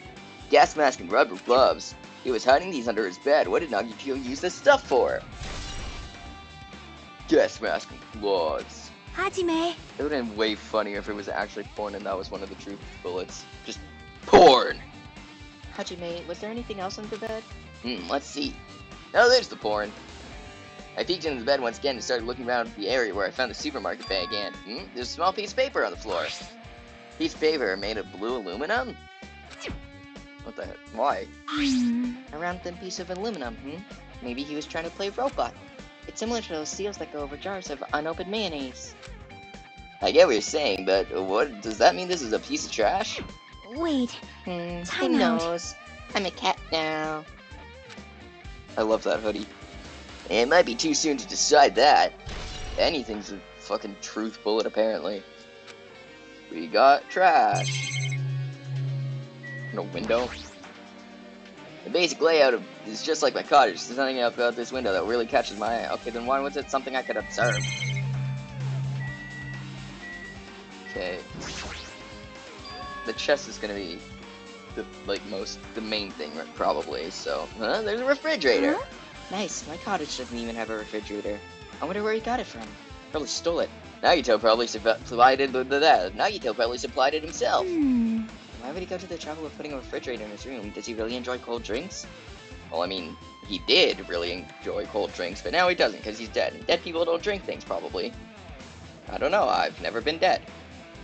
Gas mask and rubber gloves. He was hiding these under his bed. What did Nagito use this stuff for? Gas mask and gloves. Hajime. It would have been way funnier if it was actually porn and that was one of the truth bullets. Just porn! Hajime, was there anything else under the bed? Let's see. Oh, there's the porn. I peeked into the bed once again and started looking around the area where I found the supermarket bag and, there's a small piece of paper on the floor. Piece of paper made of blue aluminum? What the heck? Why? A round thin piece of aluminum, Maybe he was trying to play robot. It's similar to those seals that go over jars of unopened mayonnaise. I get what you're saying, but what does that mean this is a piece of trash? Wait. Who Time out. knows? I'm a cat now. I love that hoodie. It might be too soon to decide that. Anything's a fucking truth bullet, apparently. We got trash. No window. The basic layout is just like my cottage. There's nothing about this window that really catches my eye. Okay, then why was it something I could observe? Okay. The chest is gonna be the main thing, right, probably. So, there's a refrigerator. Nice, my cottage doesn't even have a refrigerator. I wonder where he got it from. Probably stole it. Nagito probably supplied it. Nagito probably supplied it himself. Why would he go to the trouble of putting a refrigerator in his room? Does he really enjoy cold drinks? Well, I mean, he did really enjoy cold drinks, but now he doesn't because he's dead. And dead people don't drink things, probably. I don't know. I've never been dead.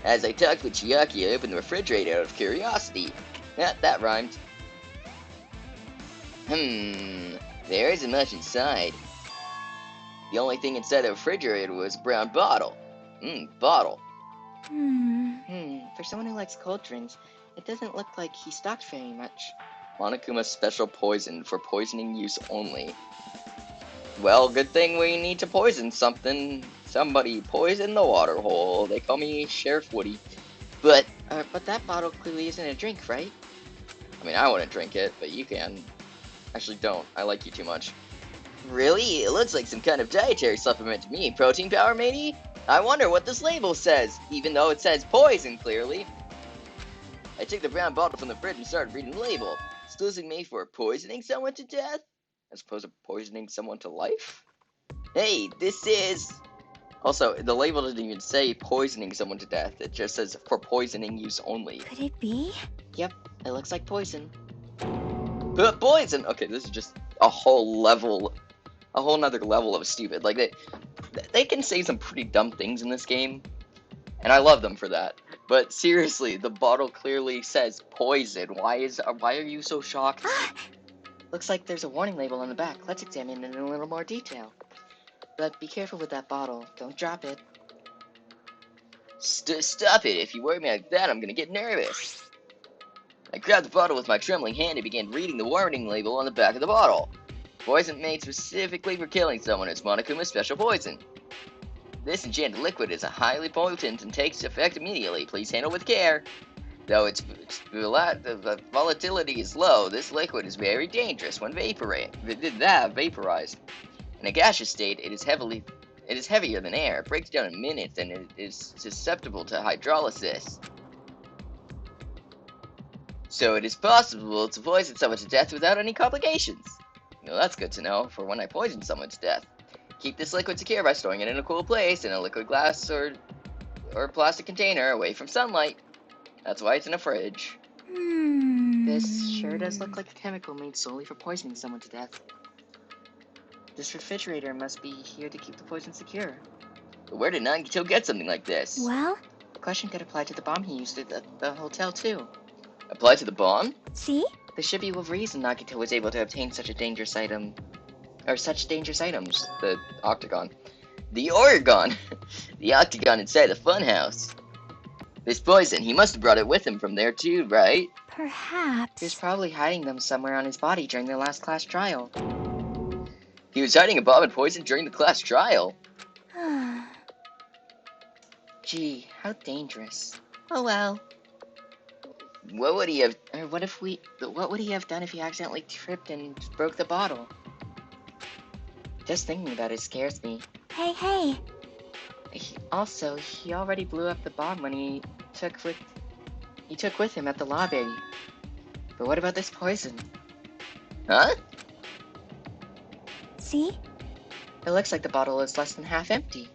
As I talked with Chiaki, I opened the refrigerator out of curiosity. Yeah, that rhymed. There isn't much inside. The only thing inside the refrigerator was a brown bottle. Bottle. For someone who likes cold drinks, it doesn't look like he stocked very much. Monokuma's special poison for poisoning use only. Well, good thing we need to poison something. Somebody poison the water hole. They call me Sheriff Woody. But that bottle clearly isn't a drink, right? I mean, I wouldn't drink it, but you can. Actually, don't. I like you too much. Really? It looks like some kind of dietary supplement to me. Protein powder, maybe? I wonder what this label says, even though it says poison, clearly. I took the brown bottle from the fridge and started reading the label. Exclusively made for poisoning someone to death? As opposed to poisoning someone to life? Hey, this is... Also, the label doesn't even say poisoning someone to death. It just says for poisoning use only. Could it be? Yep, it looks like poison. But poison! Okay, this is just a whole nother level of stupid. Like, they can say some pretty dumb things in this game, and I love them for that. But seriously, the bottle clearly says poison. Why are you so shocked? Looks like there's a warning label on the back. Let's examine it in a little more detail. But be careful with that bottle. Don't drop it. Stop it. If you worry me like that, I'm gonna get nervous. I grabbed the bottle with my trembling hand and began reading the warning label on the back of the bottle. Poison made specifically for killing someone is Monokuma's special poison. This enchanted liquid is highly potent and takes effect immediately. Please handle with care. Though the volatility is low, this liquid is very dangerous when vaporized. In a gaseous state, it is heavier than air. It breaks down in minutes and it is susceptible to hydrolysis. So it is possible to poison someone to death without any complications. Well, that's good to know for when I poison someone to death. Keep this liquid secure by storing it in a cool place in a liquid glass or plastic container away from sunlight. That's why it's in a fridge. This sure does look like a chemical made solely for poisoning someone to death. This refrigerator must be here to keep the poison secure. But where did Nagito get something like this? Well, The question could apply to the bomb he used at the hotel, too. Apply to the bomb? see? There should be a reason Nagito was able to obtain such a dangerous item. Or such dangerous items. The octagon. The Oregon! The octagon inside the funhouse. This poison, he must have brought it with him from there too, right? He was Perhaps. probably hiding them somewhere on his body during their last class trial. He was hiding a bomb and poison during the class trial. Gee, how dangerous. Oh well. What would he have... Or what would he have done if he accidentally tripped and broke the bottle? Just thinking about it scares me. Hey. He already blew up the bomb when he took with him at the lobby. But what about this poison? Huh? See? It looks like the bottle is less than half empty.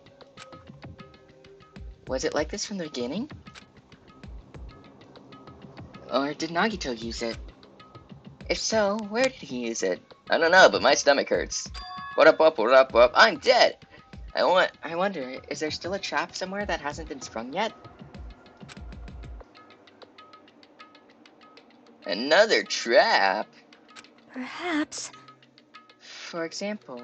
Was it like this from the beginning? Or did Nagito use it? If so, where did he use it? I don't know, but my stomach hurts. What up, what up, what up? I'm dead! I wonder, is there still a trap somewhere that hasn't been sprung yet? Another trap? Perhaps. For example,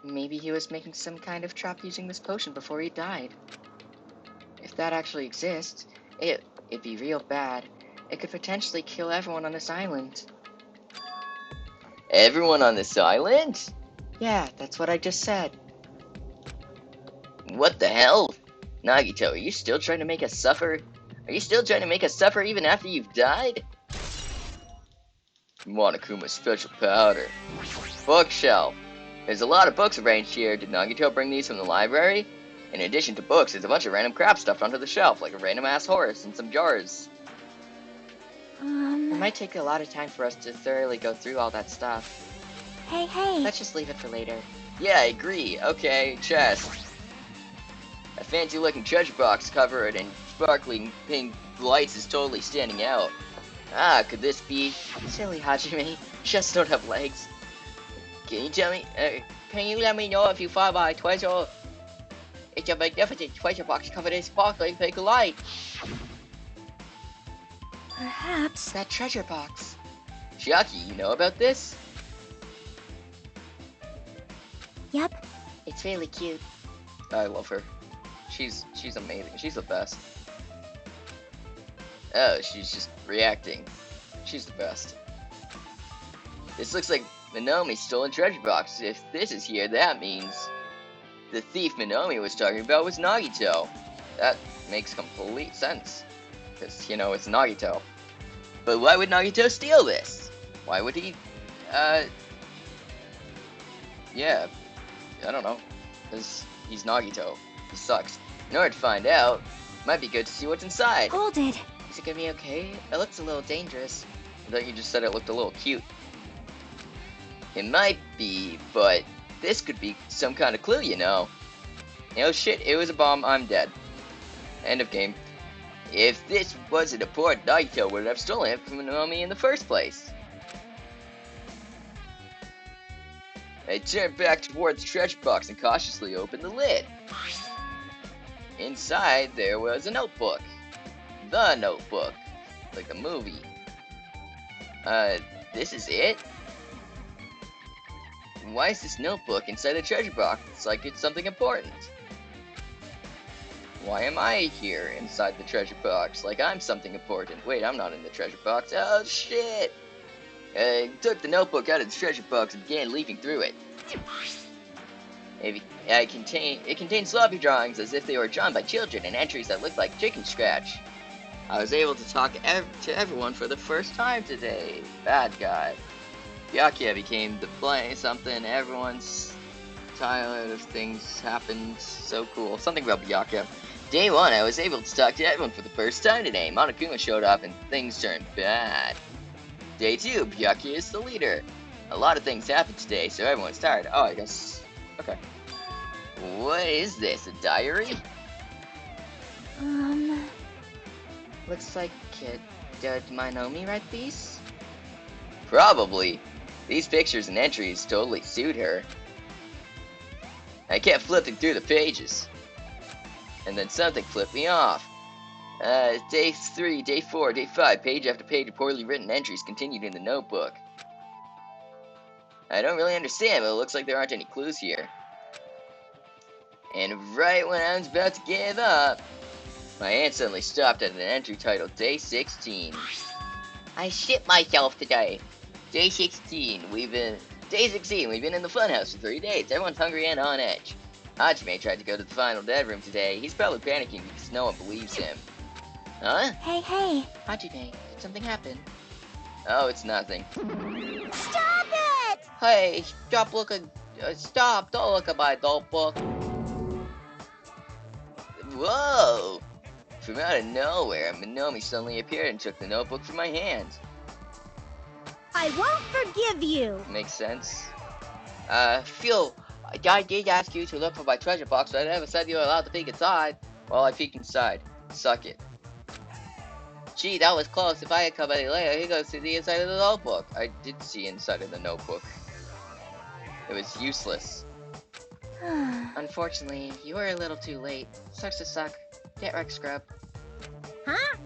maybe he was making some kind of trap using this potion before he died. If that actually exists, it'd be real bad. It could potentially kill everyone on this island. Everyone on this island? Yeah, that's what I just said. What the hell? Nagito, are you still trying to make us suffer? Are you still trying to make us suffer even after you've died? Monokuma's special powder. Bookshelf. There's a lot of books arranged here. Did Nagito bring these from the library? In addition to books, there's a bunch of random crap stuffed onto the shelf, like a random ass horse and some jars. It might take a lot of time for us to thoroughly go through all that stuff. Hey. Let's just leave it for later. Yeah, I agree. Okay, chest. A fancy looking treasure box covered in sparkling pink lights is totally standing out. Ah, could this be? Silly Hajime, chests don't have legs. Can you tell me? Can you let me know if you find my treasure? It's a magnificent treasure box covered in sparkling pink light. Perhaps. That treasure box. Chiaki, you know about this? Yep. It's really cute. I love her. She's amazing. She's the best. Oh, she's just reacting. She's the best. This looks like Minomi's stolen treasure box. If this is here, that means the thief Minomi was talking about was Nagito. That makes complete sense. Because, you know, it's Nagito. But why would Nagito steal this? Why would he, yeah, I don't know. Because he's Nagito. He sucks. In order to find out, it might be good to see what's inside. Hold it. Is it gonna be okay? It looks a little dangerous. I thought you just said it looked a little cute. It might be, but this could be some kind of clue, you know. You know, shit, it was a bomb, I'm dead. End of game. If this wasn't important, Nagito would have stolen it from Minomi in the first place. I turned back towards the treasure box and cautiously opened the lid. Inside, there was a notebook. The Notebook. Like a movie. This is it? Why is this notebook inside the treasure box? It's like it's something important. Why am I here inside the treasure box? Like I'm something important. Wait, I'm not in the treasure box. Oh shit! I took the notebook out of the treasure box and began leafing through it. It contains sloppy drawings as if they were drawn by children and entries that looked like chicken scratch. I was able to talk to everyone for the first time today. Bad guy. Byakuya became the play something. Everyone's tired of things happened. So cool. Something about Byakuya. Day 1, I was able to talk to everyone for the first time today. Monokuma showed up and things turned bad. Day 2, Byakuya is the leader. A lot of things happened today, so everyone's tired. Oh, I guess. Okay. What is this? A diary? Looks like did Minomi write these? Probably. These pictures and entries totally suit her. I kept flipping through the pages. And then something flipped me off. Day 3, day 4, day 5, page after page of poorly written entries continued in the notebook. I don't really understand, but it looks like there aren't any clues here. And right when I was about to give up, my aunt suddenly stopped at an entry titled Day 16. I shit myself today. Day 16, we've been in the funhouse for 3 days. Everyone's hungry and on edge. Hajime tried to go to the final dead room today. He's probably panicking because no one believes him. Huh? Hey. Hajime, did something happen? Oh, it's nothing. Stop it! Hey, stop looking. Stop! Don't look at my notebook. Whoa! From out of nowhere, Minomi suddenly appeared and took the notebook from my hand. I won't forgive you. Makes sense. Phil, I did ask you to look for my treasure box, but I never said you were allowed to peek inside. while I peek inside. Suck it. Gee, that was close. If I had come any later, he goes to the inside of the notebook. I did see inside of the notebook. It was useless. Unfortunately, you were a little too late. Sucks to suck. Get wrecked, scrub. Huh?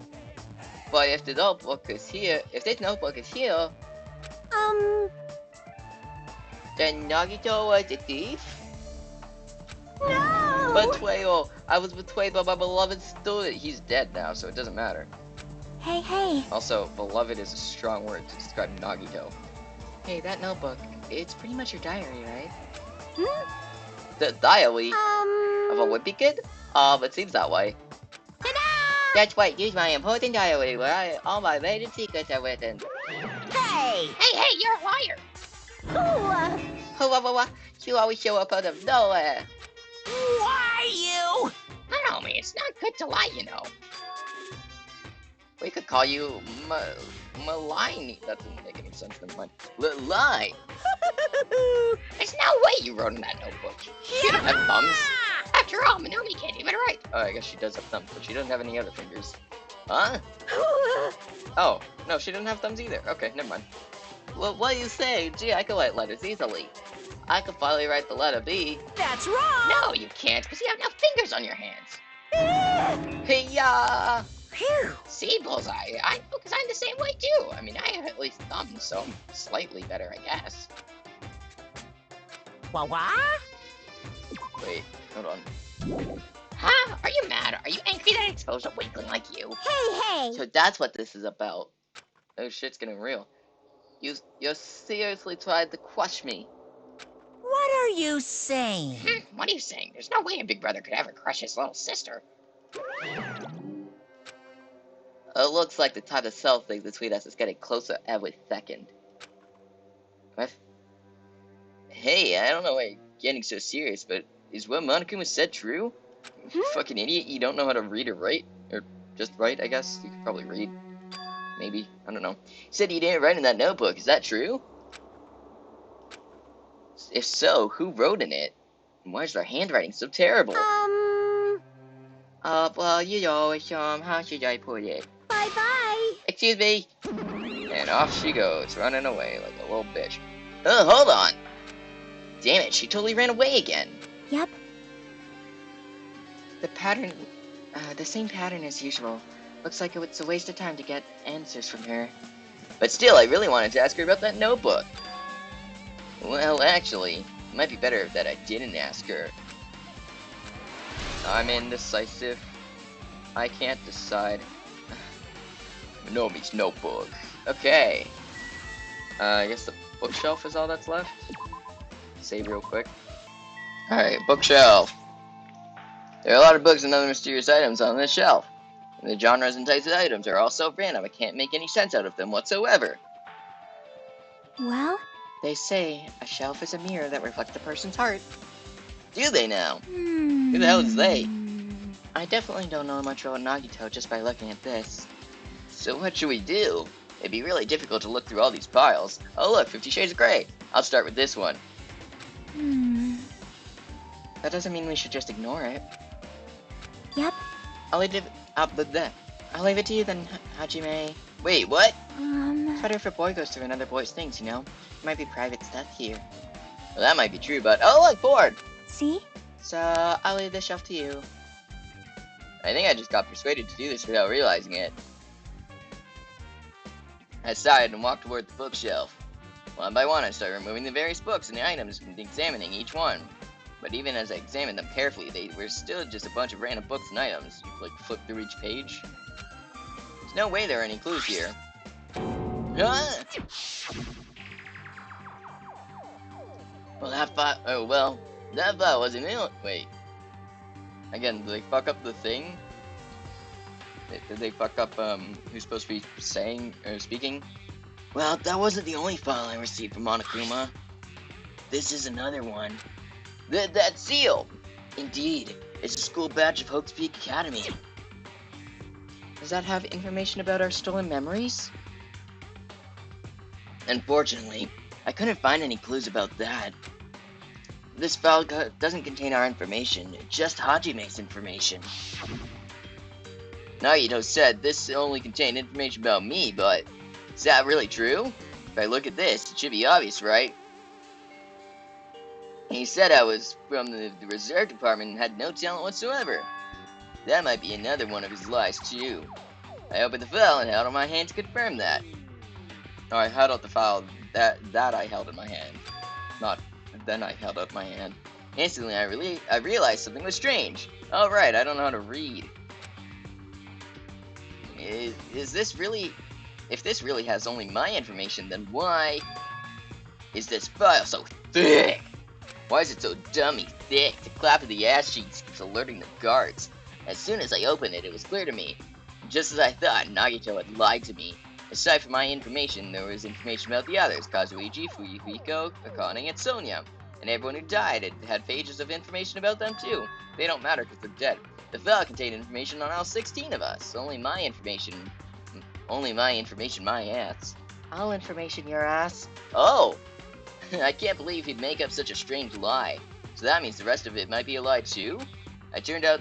But if the notebook is here, if this notebook is here, then Nagito was the thief? No! Betrayal! I was betrayed by my beloved student. He's dead now, so it doesn't matter. Hey. Also, beloved is a strong word to describe Nagito. Hey, that notebook, it's pretty much your diary, right? The diary of a wimpy kid? It seems that way. Ta-da! That's right, use my important diary where all my maiden secrets are written. Hey! Hey, you're a liar. Who? You always show up out of nowhere. Why you? I know me. It's not good to lie, you know. We could call you malign. That doesn't make any sense. Never mind. Lie. There's no way you wrote in that notebook. You don't have thumbs. After all, Minami can't even write. Oh, I guess she does have thumbs, but she doesn't have any other fingers. Huh? Oh, no, she doesn't have thumbs either. Okay, never mind. Well, what do you say? Gee, I can write letters easily. I could finally write the letter B. That's wrong! No, you can't, because you have no fingers on your hands. Hey-ya! Phew! See, Bullseye, I know, because I'm the same way, too. I mean, I have at least thumbs, so I'm slightly better, I guess. What? Wait, hold on. Huh? Are you mad? Are you angry that I exposed a weakling like you? Hey! So that's what this is about. Oh, shit's getting real. You seriously tried to crush me. What are you saying? What are you saying? There's no way a big brother could ever crush his little sister. It looks like the type of self thing between us is getting closer every second. What? Hey, I don't know why you're getting so serious, but is what Monokuma said true? You fucking idiot, you don't know how to read or write? Or just write, I guess? You could probably read. Maybe, I don't know. You said you didn't write in that notebook, is that true? If so, who wrote in it? And why is their handwriting so terrible? Well, you know, how should I put it? Bye-bye! Excuse me! And off she goes, running away like a little bitch. Oh, hold on! Damn it, she totally ran away again. Yep. The same pattern as usual. Looks like it's a waste of time to get answers from her. But still, I really wanted to ask her about that notebook. Well, actually, it might be better that I didn't ask her. I'm indecisive. I can't decide. Nomi's notebook. Okay. I guess the bookshelf is all that's left. Save real quick. Alright, bookshelf. There are a lot of books and other mysterious items on this shelf. And the genres and types of items are all so random I can't make any sense out of them whatsoever. Well? They say a shelf is a mirror that reflects a person's heart. Do they now? Who the hell is they? I definitely don't know much about Nagito just by looking at this. So what should we do? It'd be really difficult to look through all these piles. Oh look, 50 Shades of Grey. I'll start with this one. That doesn't mean we should just ignore it. Yep. I'll leave it to you then, Hajime. Wait, what? It's better if a boy goes through another boy's things, you know? There might be private stuff here. Well, that might be true, but oh look, board! See? So, I'll leave this shelf to you. I think I just got persuaded to do this without realizing it. I sighed and walked toward the bookshelf. One by one, I started removing the various books and the items and examining each one. But even as I examined them carefully, they were still just a bunch of random books and items. Like, flip through each page. There's no way there are any clues here. Ah! Well, that thought wasn't it. Wait. Again, did they fuck up the thing? Did they fuck up, who's supposed to be saying, or speaking? Well, that wasn't the only file I received from Monokuma. This is another one. That seal! Indeed, it's a school badge of Hope's Peak Academy. Does that have information about our stolen memories? Unfortunately, I couldn't find any clues about that. This file doesn't contain our information, just Hajime's information. Nagito said this only contained information about me, but is that really true? If I look at this, it should be obvious, right? He said I was from the reserve department and had no talent whatsoever. That might be another one of his lies, too. I opened the file and held out my hand to confirm that. Or I held out the file that I held in my hand. Not then I held out my hand. Instantly, I realized something was strange. Oh, right, I don't know how to read. Is this really... If this really has only my information, then why is this file so thick? Why is it so dummy thick? The clap of the ass sheets keeps alerting the guards. As soon as I opened it, it was clear to me. Just as I thought, Nagito had lied to me. Aside from my information, there was information about the others, Kazuichi, Fuyuhiko, Akane, and Sonia. And everyone who died had pages of information about them too. They don't matter because they're dead. The file contained information on all 16 of us. Only my information, my ass. All information, your ass. Oh! I can't believe he'd make up such a strange lie. So that means the rest of it might be a lie too? I turned to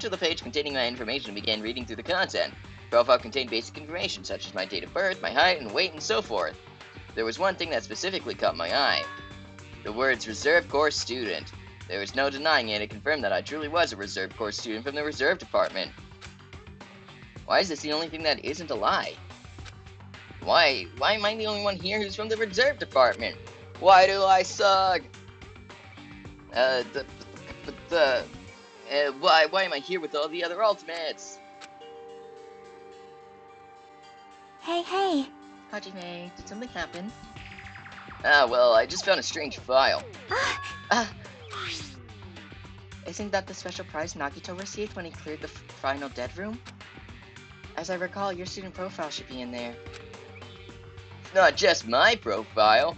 the page containing my information and began reading through the content. The profile contained basic information such as my date of birth, my height and weight, and so forth. There was one thing that specifically caught my eye. The words Reserve Corps Student. There was no denying it. It confirmed that I truly was a Reserve Corps student from the Reserve Department. Why is this the only thing that isn't a lie? Why am I the only one here who's from the Reserve Department? Why do I suck? Why am I here with all the other Ultimates? Hey. Hajime, did something happen? Ah, well, I just found a strange file. Isn't that the special prize Nagito received when he cleared the final dead room? As I recall, your student profile should be in there. Not just my profile.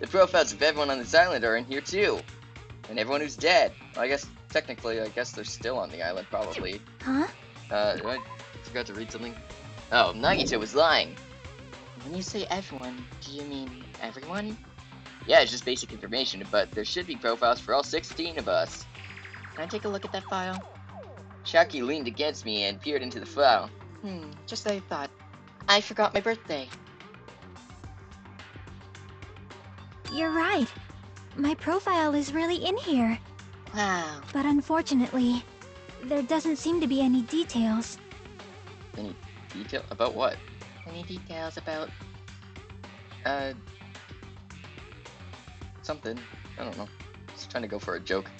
The profiles of everyone on this island are in here too. And everyone who's dead. Well, I guess, technically, they're still on the island, probably. Huh? I forgot to read something. Oh, Nagito was lying. When you say everyone, do you mean everyone? Yeah, it's just basic information, but there should be profiles for all 16 of us. Can I take a look at that file? Chucky leaned against me and peered into the file. Just as I thought. I forgot my birthday. You're right. My profile is really in here. Wow. But unfortunately, there doesn't seem to be any details. Any detail? About what? Any details about... Something. I don't know. Just trying to go for a joke.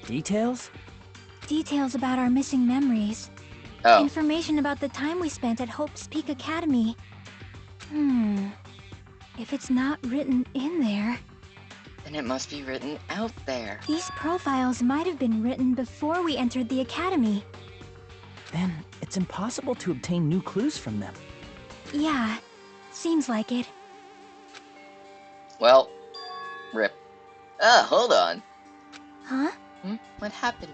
Details? Details about our missing memories. Oh. Information about the time we spent at Hope's Peak Academy. If it's not written in there... Then it must be written out there. These profiles might have been written before we entered the academy. Then it's impossible to obtain new clues from them. Yeah, seems like it. Well, rip. Ah, hold on. Huh? What happened?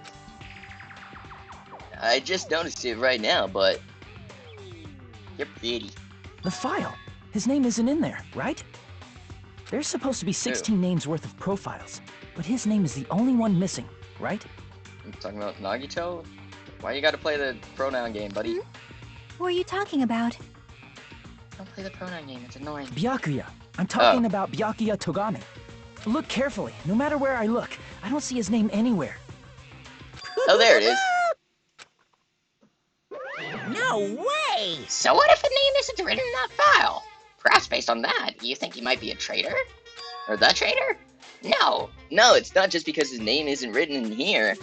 I just noticed it right now, but... You're pretty. The file. His name isn't in there, right? There's supposed to be 16 names worth of profiles, but his name is the only one missing, right? I'm talking about Nagito? Why you gotta play the pronoun game, buddy? What are you talking about? Don't play the pronoun game, it's annoying. Byakuya. I'm talking about Byakuya Togame. Look carefully. No matter where I look, I don't see his name anywhere. Oh, there it is. No way! So what if the name isn't written in that file? Perhaps based on that, you think he might be a traitor? Or the traitor? No! No, it's not just because his name isn't written in here.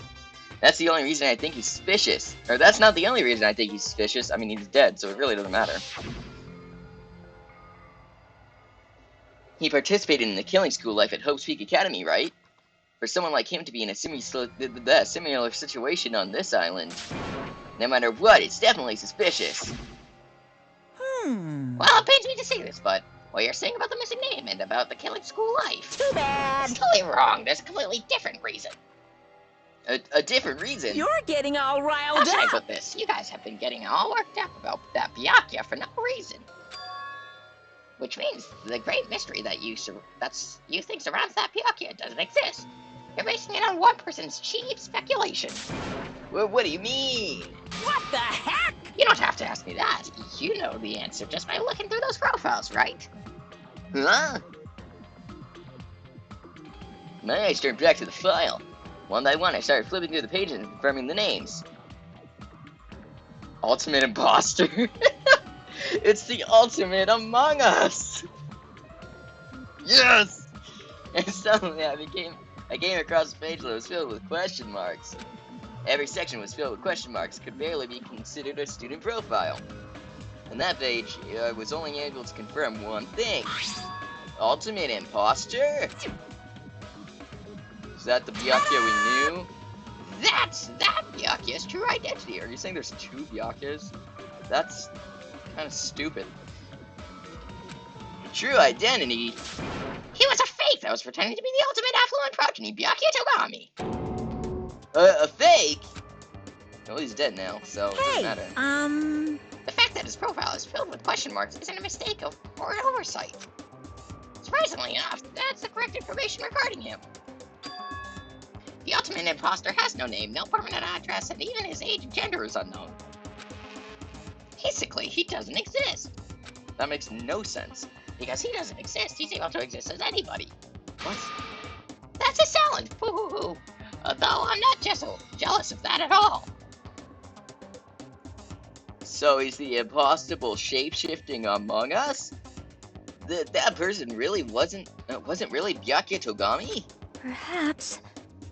That's the only reason I think he's suspicious. Or that's not the only reason I think he's suspicious. I mean, he's dead, so it really doesn't matter. He participated in the killing school life at Hope's Peak Academy, right? For someone like him to be in a similar situation on this island, no matter what, it's definitely suspicious. Well, it pains me to say this, but what you're saying about the missing name and about the killing school life... Too bad. It's totally wrong. There's a completely different reason. A different reason? You're getting all riled How should I up. put this? You guys have been getting all worked up about that Byakuya for no reason. Which means the great mystery that you think surrounds that Byakuya doesn't exist. You're basing it on one person's cheap speculation. Well, what do you mean? What the heck? You don't have to ask me that. You know the answer just by looking through those profiles, right? Huh? My eyes turned back to the file. One by one, I started flipping through the pages and confirming the names. Ultimate Imposter? It's the ultimate Among Us! Yes! And suddenly I came across a page that was filled with question marks. Every section was filled with question marks, could barely be considered a student profile. On that page, I was only able to confirm one thing. Ultimate Imposter? Is that the Byakuya we knew? That's that Byakuya's true identity. Are you saying there's two Byakuya's? That's kind of stupid. True identity? He was a fake that was pretending to be the ultimate affluent progeny, Byakuya Togami. A fake? Well, he's dead now, so it doesn't Hey, matter. The fact that his profile is filled with question marks isn't a mistake or an oversight. Surprisingly enough, that's the correct information regarding him. The ultimate imposter has no name, no permanent address, and even his age and gender is unknown. Basically, he doesn't exist. That makes no sense. Because he doesn't exist, he's able to exist as anybody. What? That's his talent, hoo-hoo-hoo. Though I'm not jealous of that at all. So he's the impossible shape-shifting Among Us? That person really wasn't really Byakuya Togami? Perhaps.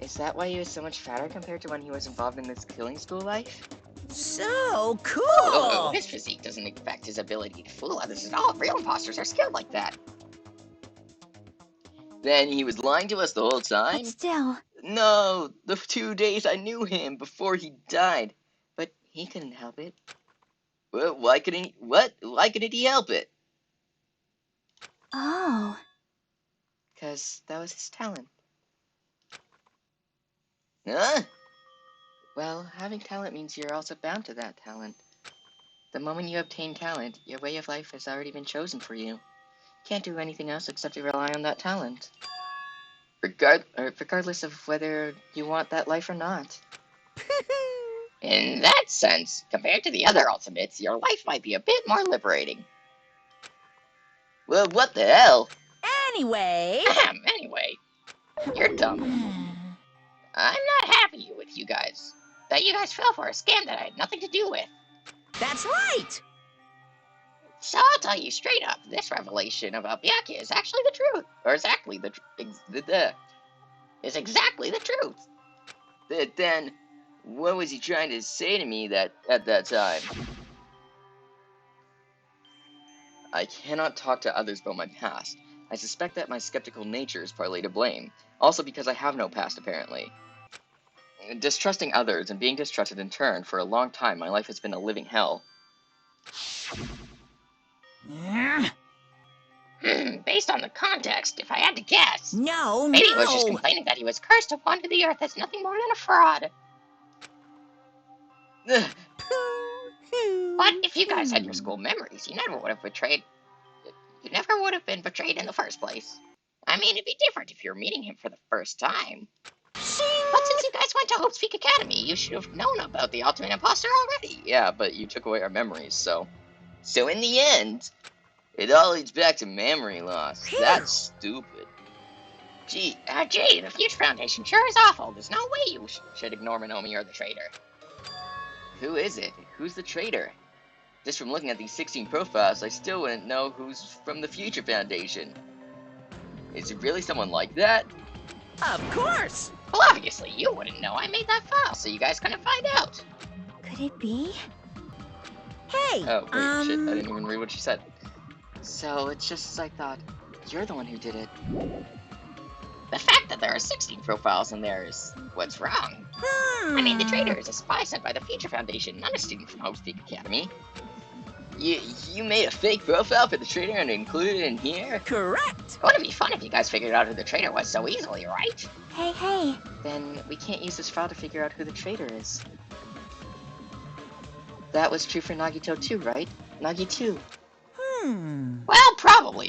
Is that why he was so much fatter compared to when he was involved in this killing school life? So cool! Oh, his physique doesn't affect his ability to fool others at all. Real imposters are skilled like that. Then he was lying to us the whole But time? still, No, the 2 days I knew him before he died. But he couldn't help it. Well, why couldn't he help it? oh, Because that was his talent. Huh? Well, having talent means you're also bound to that talent. The moment you obtain talent, your way of life has already been chosen for you. You can't do anything else except to rely on that talent. Regardless of whether you want that life or not. In that sense, compared to the other ultimates, your life might be a bit more liberating. Well, what the hell? Anyway... Anyway, you're dumb. I'm not happy with you guys. That you guys fell for a scam that I had nothing to do with. That's right! So I'll tell you straight up, this revelation about Byakuya is actually the truth. Or exactly the truth. Then, what was he trying to say to me at that time? I cannot talk to others about my past. I suspect that my skeptical nature is partly to blame. Also because I have no past, apparently. Distrusting others and being distrusted in turn, for a long time, my life has been a living hell. Based on the context, if I had to guess, No, maybe he was just complaining that he was cursed to wander the earth as nothing more than a fraud. But if you guys had your school memories, you never would have been betrayed in the first place. I mean, it'd be different if you were meeting him for the first time. But since you guys went to Hope's Peak Academy, you should have known about the Ultimate Imposter already. Yeah, but you took away our memories, so... So in the end, it all leads back to memory loss. That's stupid. Gee, the Future Foundation sure is awful. There's no way you should ignore Minomi or the traitor. Who is it? Who's the traitor? Just from looking at these 16 profiles, I still wouldn't know who's from the Future Foundation. Is it really someone like that? Of course! Well, obviously, you wouldn't know. I made that file, so you guys couldn't find out. could it be? Hey, Oh, wait, shit, I didn't even read what she said. So it's just as I thought. You're the one who did it. The fact that there are 16 profiles in there is what's wrong. I mean, the traitor is a spy sent by the Future Foundation, not a student from Hope's Peak Academy. You made a fake profile for the traitor and included it in here? Correct! It would be fun if you guys figured out who the traitor was so easily, right? Hey. Then we can't use this file to figure out who the traitor is. That was true for Nagito too, right? Nagi too. Well, probably.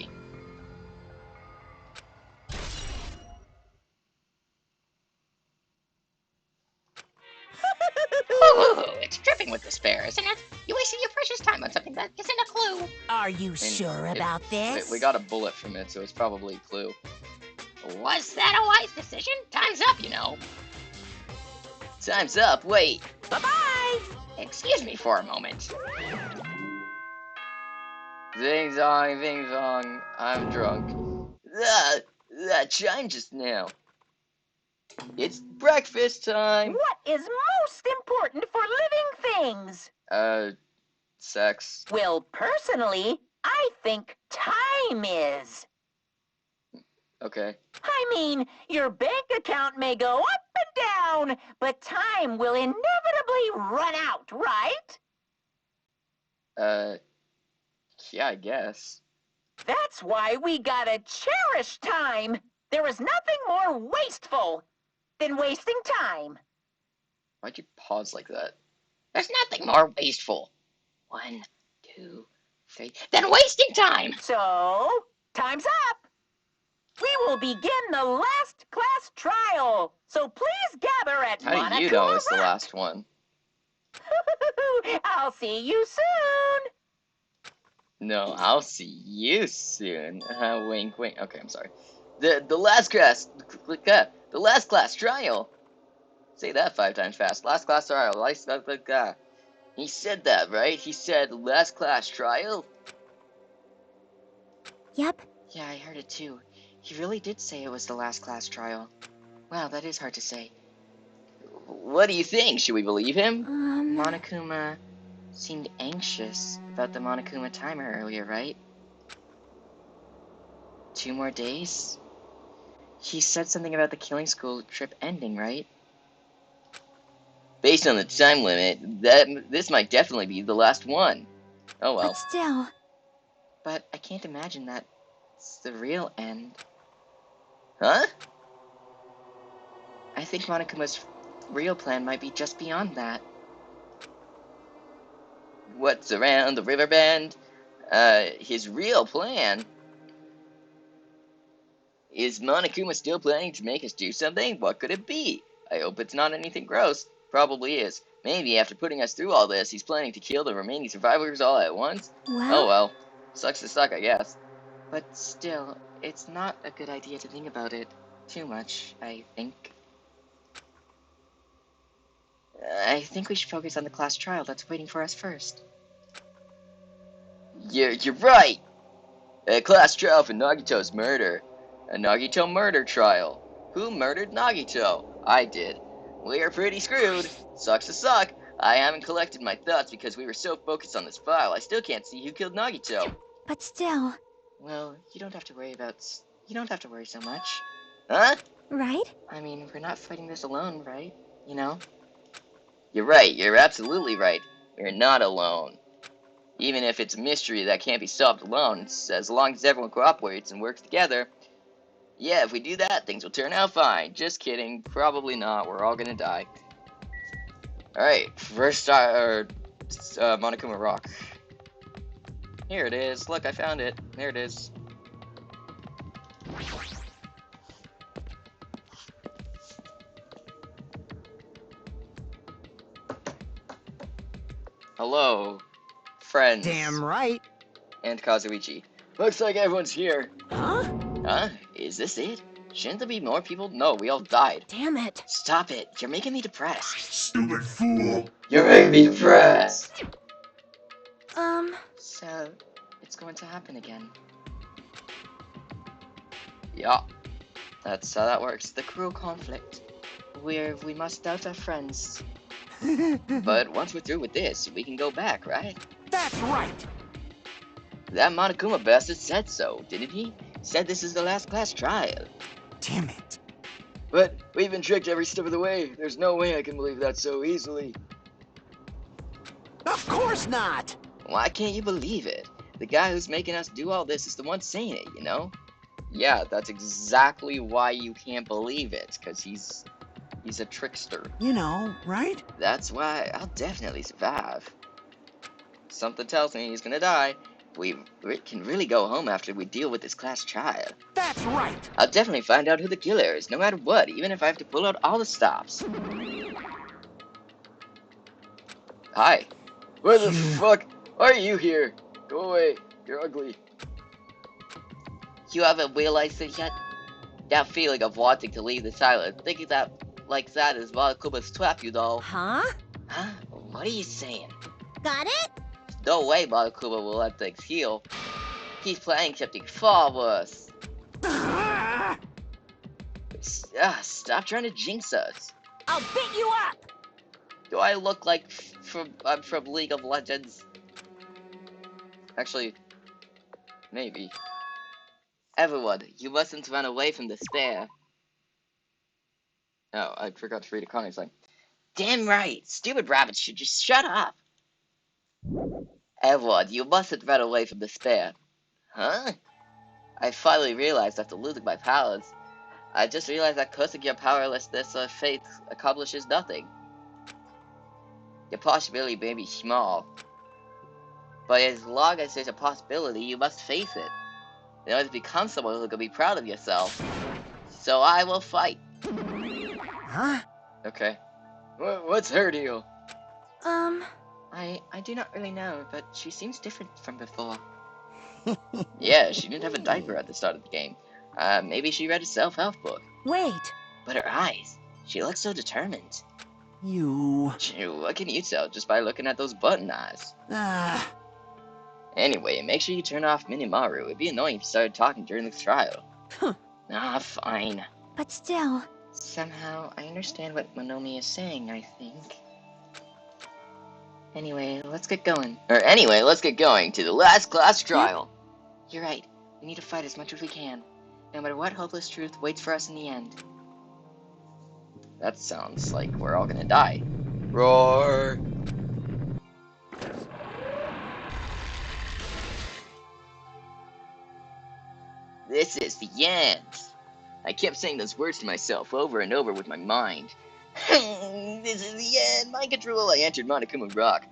isn't it? You're wasting your precious time on something that isn't a clue. Are you sure about this? We got a bullet from it, so it's probably a clue. Was that a wise decision? Time's up, you know. Time's up. Wait. Bye-bye! Excuse me for a moment. Zing zong, I'm drunk. That chimed just now. It's breakfast time. What is most important for living things? Sex. Well, personally, I think time is. Okay. I mean, your bank account may go up and down, but time will inevitably run out, right? Yeah, I guess. That's why we gotta cherish time. There is nothing more wasteful than wasting time. Why'd you pause like that? There's nothing more wasteful. 1, 2, 3. Than wasting time. So, time's up. We will begin the last class trial. So please gather at How do you know it's the Monokuma last one? Rock. I'll see you soon. No, I'll see you soon. Wink, wink. Okay, I'm sorry. The last class trial. Say that 5 times fast. Last class trial. He said that, right? He said last class trial. Yep. Yeah, I heard it too. He really did say it was the last class trial. Wow, that is hard to say. What do you think? Should we believe him? Monokuma seemed anxious about the Monokuma timer earlier, right? 2 more days? He said something about the killing school trip ending, right? Based on the time limit, this might definitely be the last one. Oh well. But still. But I can't imagine that's the real end. Huh? I think Monokuma's real plan might be just beyond that. What's around the river bend? His real plan? Is Monokuma still planning to make us do something? What could it be? I hope it's not anything gross. Probably is. Maybe after putting us through all this, he's planning to kill the remaining survivors all at once? Oh well. Sucks to suck, I guess. But still, it's not a good idea to think about it too much, I think. I think we should focus on the class trial that's waiting for us first. You're right! A class trial for Nagito's murder. A Nagito murder trial. Who murdered Nagito? I did. We're pretty screwed. Sucks to suck. I haven't collected my thoughts because we were so focused on this file. I still can't see who killed Nagito. But still. Well, you don't have to worry so much. Huh? Right? I mean, we're not fighting this alone, right? You know? You're right. You're absolutely right. We're not alone. Even if it's a mystery that can't be solved alone, as long as everyone cooperates and works together. Yeah, if we do that, things will turn out fine. Just kidding. Probably not. We're all gonna die. Alright, first Monokuma Rock. Here it is. Look, I found it. There it is. Hello, friends. Damn right. And Kazuichi. Looks like everyone's here. Huh? Huh? Is this it? Shouldn't there be more people? No, we all died. Damn it. Stop it. You're making me depressed. Stupid fool! You're making me depressed. So, it's going to happen again. Yeah, that's how that works. The cruel conflict, where we must doubt our friends. But once we're through with this, we can go back, right? That's right. That Monokuma bastard said so, didn't he? Said this is the last class trial. Damn it. But we've been tricked every step of the way. There's no way I can believe that so easily. Of course not. Why can't you believe it? The guy who's making us do all this is the one saying it, you know? Yeah, that's exactly why you can't believe it, because he's a trickster. You know, right? That's why I'll definitely survive. Something tells me he's gonna die. We can really go home after we deal with this class trial. That's right. I'll definitely find out who the killer is, no matter what, even if I have to pull out all the stops. Hi. Where the fuck are you here? Go away. You're ugly. You haven't realized it yet? That feeling of wanting to leave this island, thinking that like that is Monokuma's trap, you know. Huh? Huh? What are you saying? Got it? No way Monokuma will let things heal. He's planning something far worse. Stop trying to jinx us. I'll beat you up! Do I look like I'm from League of Legends? Actually, maybe. Everyone, you mustn't run away from despair. Oh, I forgot to read a comic sign. Damn right. Stupid rabbits should just shut up. Everyone, you mustn't run away from despair. Huh? I finally realized after losing my powers. I just realized that cursing your powerlessness or fate accomplishes nothing. Your possibility may be small, but as long as there's a possibility, you must face it. In order to become someone who can be proud of yourself. So I will fight. Huh? Okay. What's her deal? I do not really know, but she seems different from before. Yeah, she didn't have a diaper at the start of the game. Maybe she read a self-help book. Wait. But her eyes, she looks so determined. You... What can you tell just by looking at those button eyes? Ah... Anyway, make sure you turn off Minimaru. It'd be annoying if you started talking during the trial. Fine. But still. Somehow, I understand what Monomi is saying, I think. Anyway, let's get going. Anyway, let's get going to the last class trial. You're right. We need to fight as much as we can, no matter what hopeless truth waits for us in the end. That sounds like we're all gonna die. Roar! This is the end. I kept saying those words to myself over and over with my mind. This is the end. Mind control. I entered Monokuma Rock.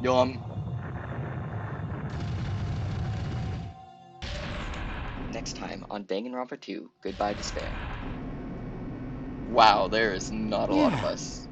Yum. Next time on Danganronpa 2, Goodbye Despair. Wow, there is not a lot of us.